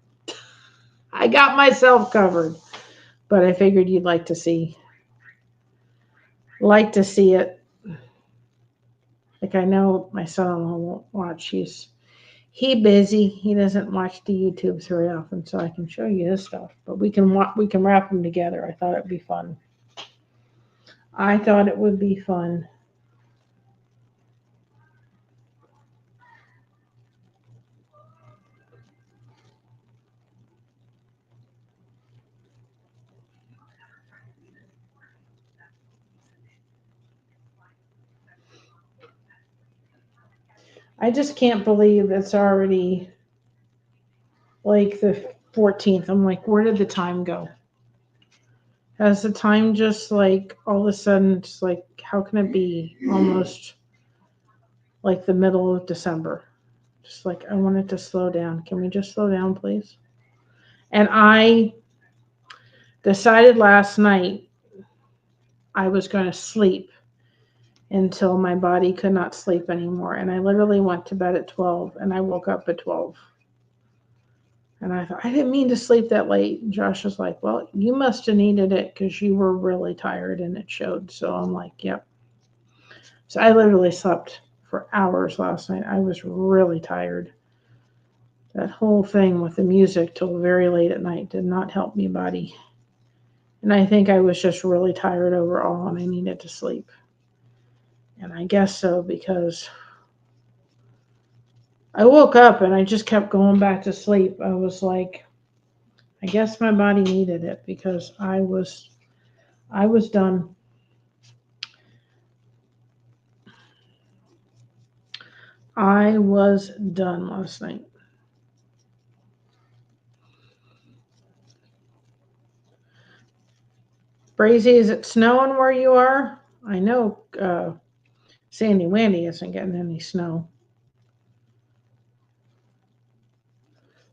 I got myself covered, but I figured you'd like to see it. Like, I know my son-in-law won't watch. He busy. He doesn't watch the YouTubes very often, so I can show you his stuff. But we can wrap them together. I thought it'd be fun. I just can't believe it's already like the 14th. I'm like, where did the time go? Has the time just like all of a sudden, just like, how can it be almost like the middle of December? Just like, I want it to slow down. Can we just slow down, please? And I decided last night I was going to sleep until my body could not sleep anymore. And I literally went to bed at 12 and I woke up at 12. And I thought, I didn't mean to sleep that late. And Josh was like, well, you must have needed it because you were really tired and it showed. So I'm like, yep. So I literally slept for hours last night. I was really tired. That whole thing with the music till very late at night did not help me body. And I think I was just really tired overall and I needed to sleep. And I guess so because I woke up and I just kept going back to sleep. I was like, I guess my body needed it because I was done. I was done last night. Brazy, is it snowing where you are? I know Sandy Wandy isn't getting any snow.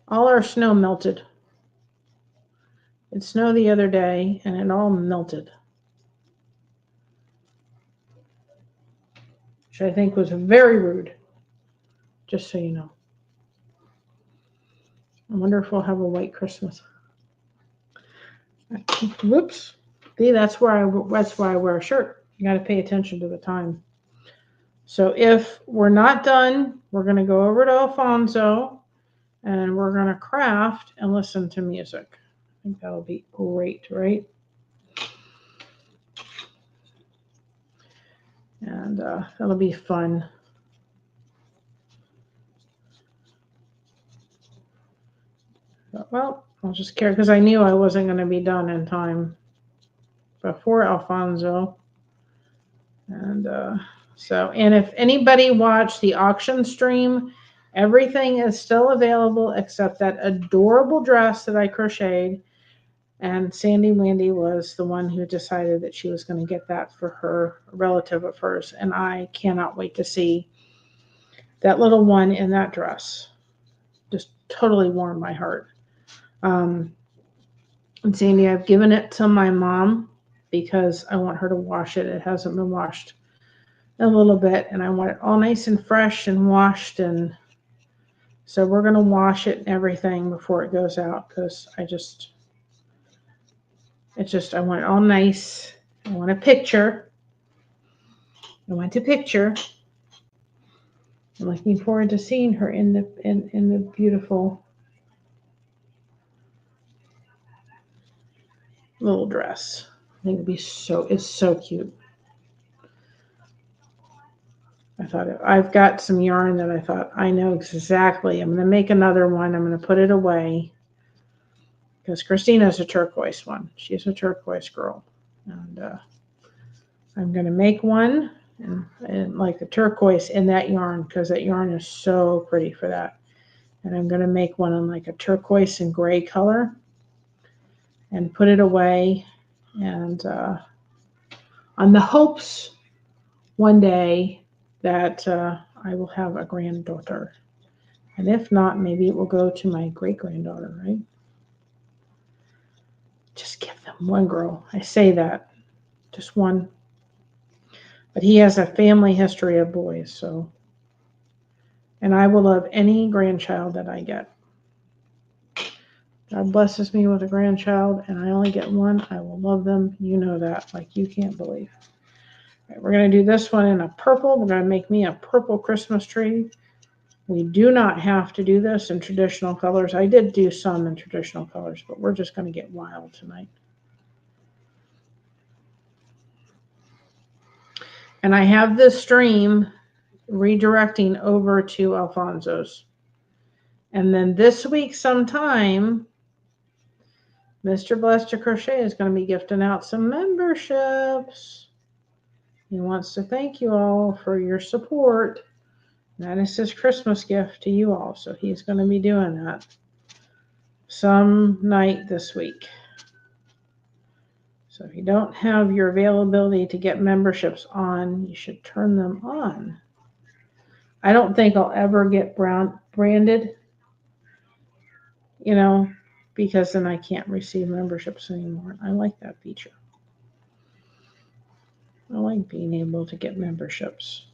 All our snow melted. It snowed the other day and it all melted. Which I think was very rude. Just so you know. I wonder if we'll have a white Christmas. Whoops. See, that's why I wear a shirt. You got to pay attention to the time. So if we're not done, we're going to go over to Alfonso and we're going to craft and listen to music. I think that'll be great, right? And that'll be fun. Well, I'll just care because I knew I wasn't going to be done in time before Alfonso. And and if anybody watched the auction stream, everything is still available except that adorable dress that I crocheted. And Sandy Wandy was the one who decided that she was going to get that for her relative of hers. And I cannot wait to see that little one in that dress. Just totally warmed my heart. And Sandy, I've given it to my mom because I want her to wash it. It hasn't been washed a little bit, and I want it all nice and fresh and washed. And so we're going to wash it and everything before it goes out because I want it all nice. I want a picture. I'm looking forward to seeing her in the beautiful little dress. I think it's so cute. I thought I've got some yarn that I thought I know exactly. I'm going to make another one. I'm going to put it away because Christina's a turquoise one. She's a turquoise girl. And I'm going to make one and like the turquoise in that yarn because that yarn is so pretty for that. And I'm going to make one in like a turquoise and gray color and put it away. And on the hopes one day that I will have a granddaughter. And if not, maybe it will go to my great-granddaughter, right? Just give them one girl. I say that. Just one. But he has a family history of boys, so. And I will love any grandchild that I get. God blesses me with a grandchild, and I only get one. I will love them. You know that, like you can't believe. All right, we're going to do this one in a purple. We're going to make me a purple Christmas tree. We do not have to do this in traditional colors. I did do some in traditional colors, but we're just going to get wild tonight. And I have this stream redirecting over to Alfonso's. And then this week sometime, Mr. Blessed to Crochet is going to be gifting out some memberships. He wants to thank you all for your support. That is his Christmas gift to you all. So he's going to be doing that some night this week. So if you don't have your availability to get memberships on, you should turn them on. I don't think I'll ever get branded, you know, because then I can't receive memberships anymore. I like that feature. I like being able to get memberships.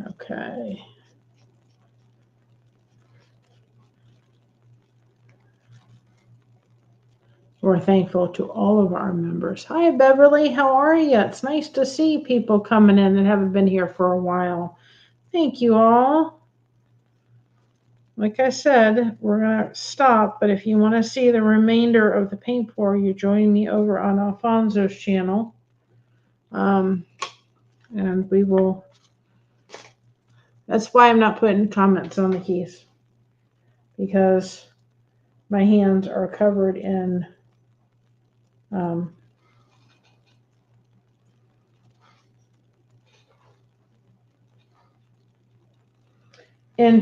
Okay. We're thankful to all of our members. Hi, Beverly. How are you? It's nice to see people coming in that haven't been here for a while. Thank you all. Like I said, we're going to stop, but if you want to see the remainder of the paint pour, you join me over on Alfonso's channel. And we will, that's why I'm not putting comments on the keys, because my hands are covered in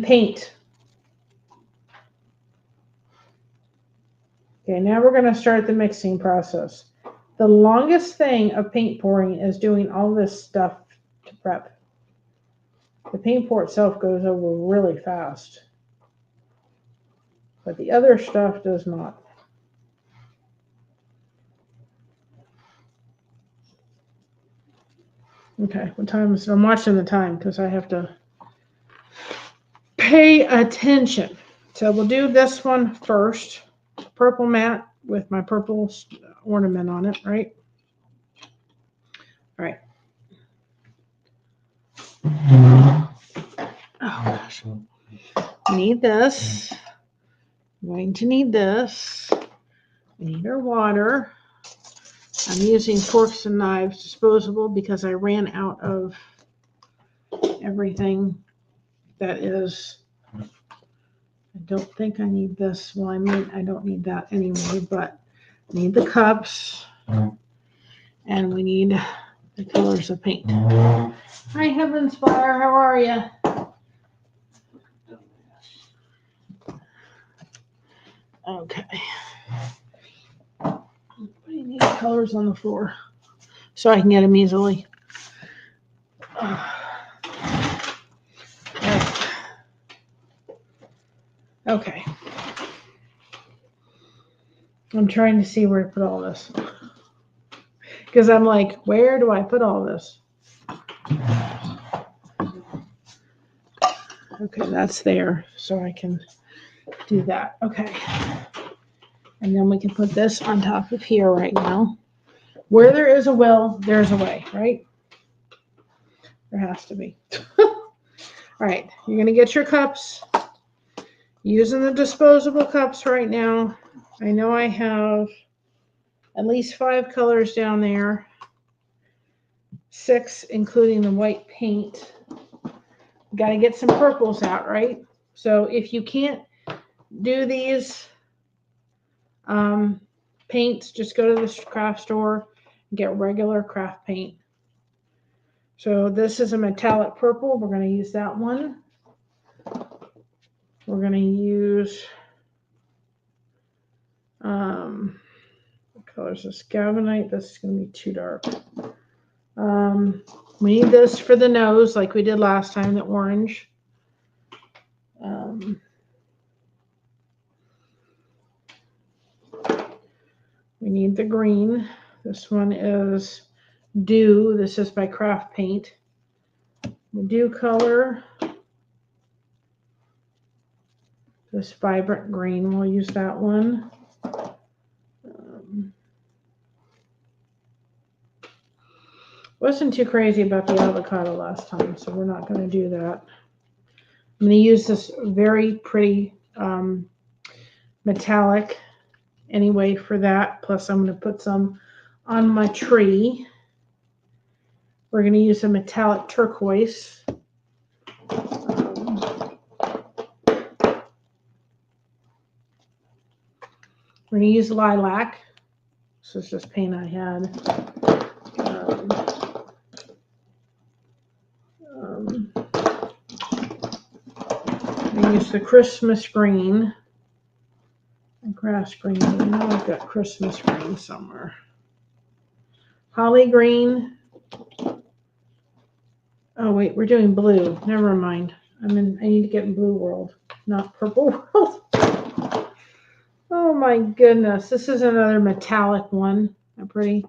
paint. Okay, now we're going to start the mixing process. The longest thing of paint pouring is doing all this stuff to prep. The paint pour itself goes over really fast, but the other stuff does not. Okay, what time is it? I'm watching the time because I have to pay attention. So we'll do this one first. Purple mat with my purple ornament on it, right? All right. Oh gosh. Need this. I'm going to need this. We need our water. I'm using forks and knives, disposable, because I ran out of everything that is. I don't think I need this. Well, I don't need that anyway, but I need the cups. And we need the colors of paint. Hi, Heaven's Fire. How are you? Okay. Putting these colors on the floor so I can get them easily. Okay. I'm trying to see where to put all this. Because I'm like, where do I put all this? Okay, that's there. So I can do that. Okay. And then we can put this on top of here right now. Where there is a will, there's a way, right? There has to be. All right, you're going to get your cups. Using the disposable cups right now. I know I have at least 5 colors down there. 6, including the white paint. Got to get some purples out, right? So if you can't do these paints, just go to the craft store and get regular craft paint. So this is a metallic purple. We're going to use that one. We're going to use what color is this? Galvanite. This is going to be too dark. We need this for the nose like we did last time, the orange. We need the green. This one is Dew. This is by Craft Paint. The Dew color. This vibrant green, we'll use that one. Wasn't too crazy about the avocado last time, so we're not going to do that. I'm going to use this very pretty metallic anyway for that. Plus, I'm going to put some on my tree. We're going to use a metallic turquoise. We're going to use lilac. This is just paint I had. I'm going to use the Christmas green. grass green. I know I've got Christmas green somewhere. Holly green. Oh wait, we're doing blue. Never mind. I need to get in blue world, not purple world. Oh my goodness. This is another metallic one. How pretty.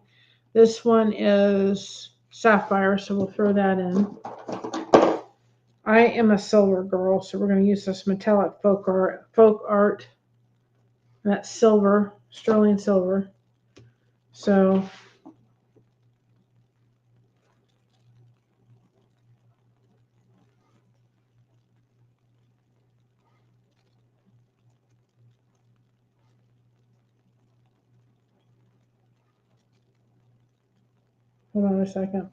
This one is sapphire, so we'll throw that in. I am a silver girl, so we're going to use this metallic folk art. That's silver, sterling silver. So hold on a second.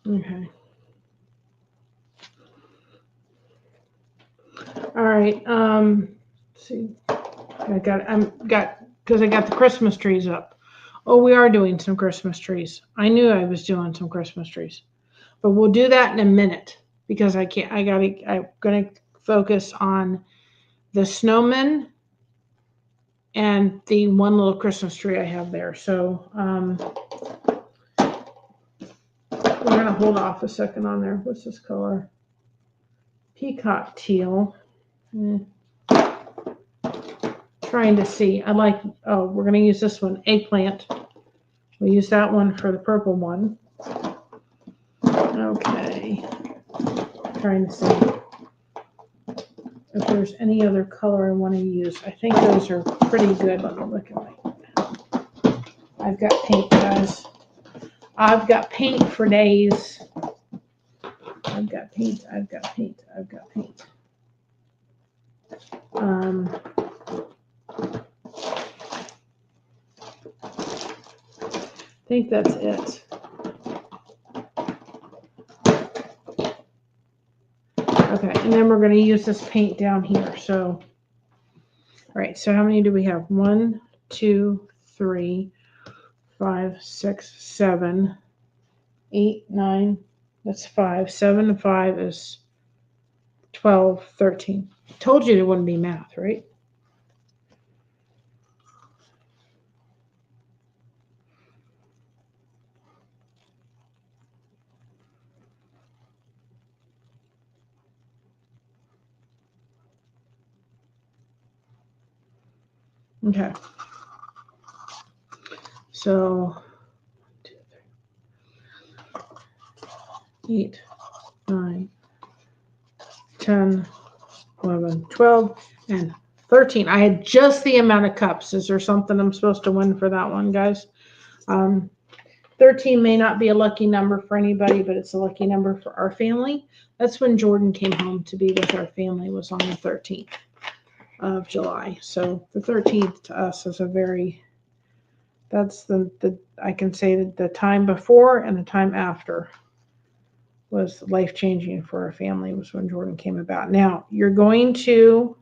Okay. All right. Let's see. Because I got the Christmas trees up. Oh, we are doing some Christmas trees. I knew I was doing some Christmas trees, but we'll do that in a minute because I'm gonna focus on the snowman and the one little Christmas tree I have there. So we're gonna hold off a second on there. What's this color? Peacock teal. Trying to see. We're going to use this one, eggplant. We'll use that one for the purple one. Okay. Trying to see if there's any other color I want to use. I think those are pretty good. Let me look at my... I've got paint, guys. I've got paint for days. I've got paint. I think that's it. Okay, and then we're going to use this paint down here. So, all right, so how many do we have? 1, 2, 3, 5, 6, 7, 8, 9. That's 5. 7 and 5 is 12, 13. Told you it wouldn't be math, right? Okay. So 8, 9, 10, 11, 12, and 13. I had just the amount of cups. Is there something I'm supposed to win for that one, guys? 13 may not be a lucky number for anybody, but it's a lucky number for our family. That's when Jordan came home to be with our family, was on the 13th of July. So the 13th to us is that's I can say that the time before and the time after was life-changing for our family, was when Jordan came about. Now, you're going to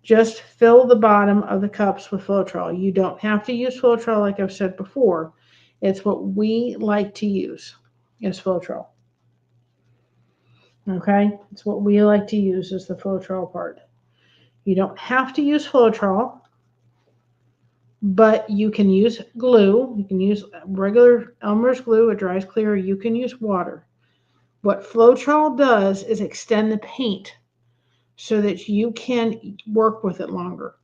just fill the bottom of the cups with Floetrol. You don't have to use Floetrol like I've said before. It's what we like to use is Floetrol. Okay? It's what we like to use is the Floetrol part. You don't have to use Floetrol, but you can use glue. You can use regular Elmer's glue. It dries clear. You can use water. What Floetrol does is extend the paint so that you can work with it longer.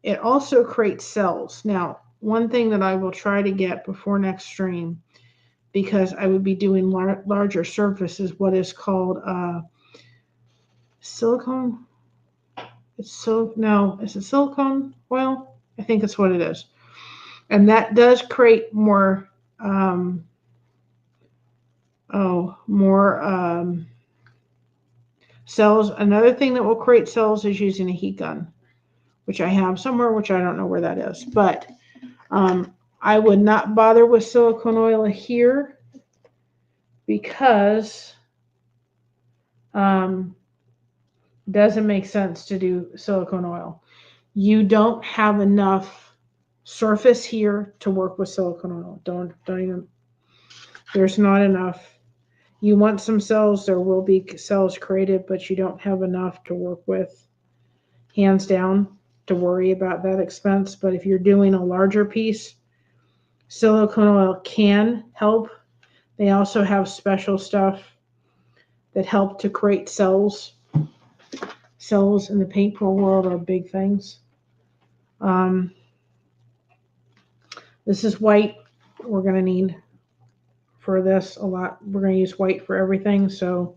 It also creates cells. Now, one thing that I will try to get before next stream, because I would be doing larger surfaces, what is called silicone. Is it silicone oil? I think that's what it is. And that does create more cells. Another thing that will create cells is using a heat gun, which I have somewhere, which I don't know where that is. But I would not bother with silicone oil here because it doesn't make sense to do silicone oil. You don't have enough surface here to work with silicone oil. Don't even, there's not enough. You want some cells, there will be cells created, but you don't have enough to work with, hands down, to worry about that expense. But if you're doing a larger piece, silicone oil can help. They also have special stuff that help to create cells. Cells in the paint pour world are big things. This is white. We're going to need for this a lot. We're going to use white for everything. So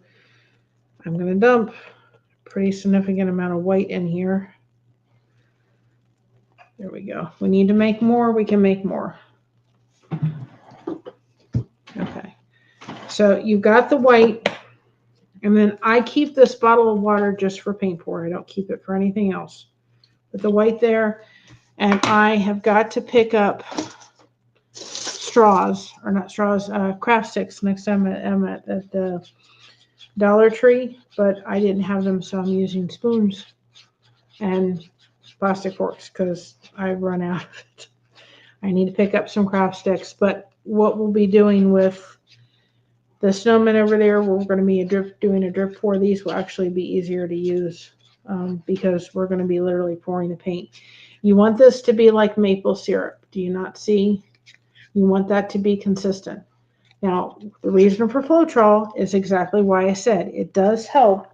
I'm going to dump a pretty significant amount of white in here. There we go. We need to make more. We can make more. Okay. So you've got the white. And then I keep this bottle of water just for paint pour. I don't keep it for anything else. Put the white there. And I have got to pick up straws, or not straws, craft sticks next time I'm at the Dollar Tree, but I didn't have them, so I'm using spoons and plastic forks because I've run out of it. I need to pick up some craft sticks, but what we'll be doing with the snowman over there, we're going to be doing a drip pour. These will actually be easier to use because we're going to be literally pouring the paint. You want this to be like maple syrup. Do you not see? You want that to be consistent. Now, the reason for Floetrol is exactly why I said it does help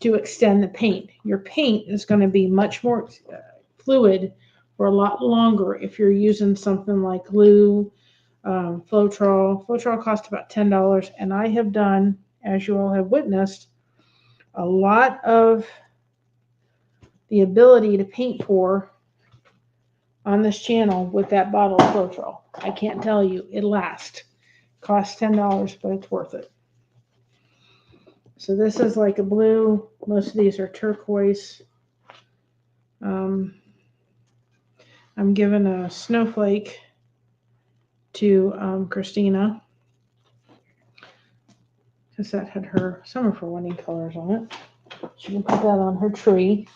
to extend the paint. Your paint is going to be much more fluid for a lot longer if you're using something like glue, Floetrol. Floetrol costs about $10, and I have done, as you all have witnessed, a lot of the ability to paint pour on this channel with that bottle of Floetrol. I can't tell you, it lasts. Costs $10, but it's worth it. So this is like a blue. Most of these are turquoise. I'm giving a snowflake to Christina because that had her Summer for Winning colors on it. She can put that on her tree.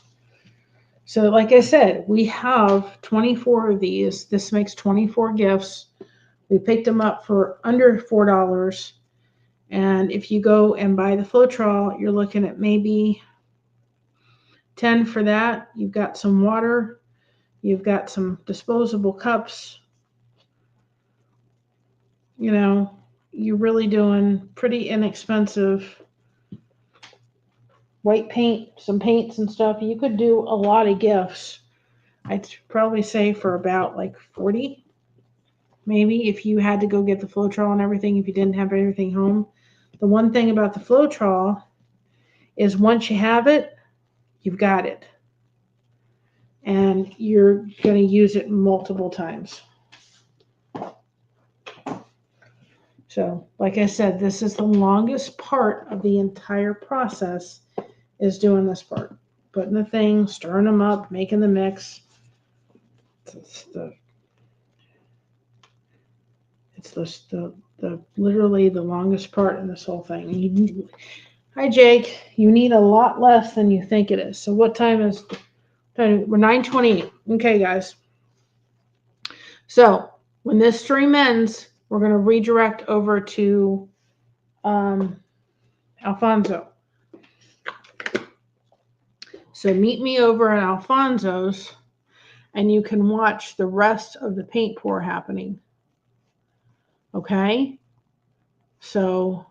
So like I said, we have 24 of these. This makes 24 gifts. We picked them up for under $4. And if you go and buy the Floetrol, you're looking at maybe 10 for that. You've got some water. You've got some disposable cups. You know, you're really doing pretty inexpensive white paint, some paints and stuff. You could do a lot of gifts. I'd probably say for about like 40, maybe, if you had to go get the Floetrol and everything, if you didn't have everything home. The one thing about the Floetrol is once you have it, you've got it. And you're going to use it multiple times. So, like I said, this is the longest part of the entire process, is doing this part. Putting the thing, stirring them up, making the mix. It's the literally the longest part in this whole thing. Hi, Jake. You need a lot less than you think it is. So what time is it? We're 9:28. Okay, guys. So when this stream ends, we're going to redirect over to Alfonso. So meet me over at Alfonso's, and you can watch the rest of the paint pour happening. Okay? So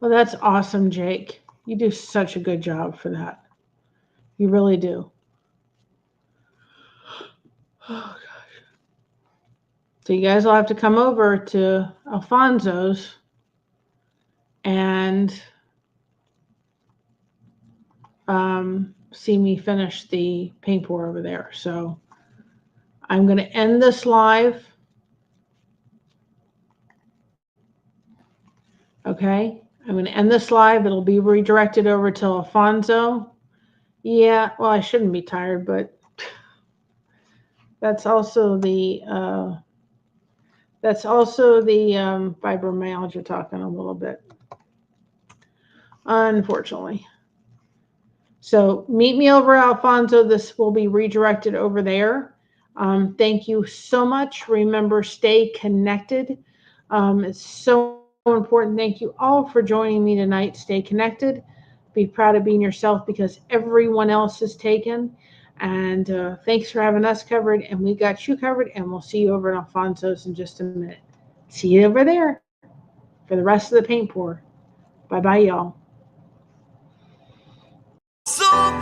well, that's awesome, Jake. You do such a good job for that. You really do. Oh, gosh. So you guys will have to come over to Alfonso's and see me finish the paint pour over there. So I'm going to end this live. Okay. I'm going to end this live. It'll be redirected over to Alfonso. Yeah, well, I shouldn't be tired, but that's also the fibromyalgia talking a little bit, unfortunately. So meet me over at Alfonso. This will be redirected over there. Thank you so much. Remember, stay connected. It's so important. Thank you all for joining me tonight. Stay connected. Be proud of being yourself because everyone else is taken. And thanks for having us covered. And we got you covered. And we'll see you over at Alfonso's in just a minute. See you over there for the rest of the paint pour. Bye bye, y'all. So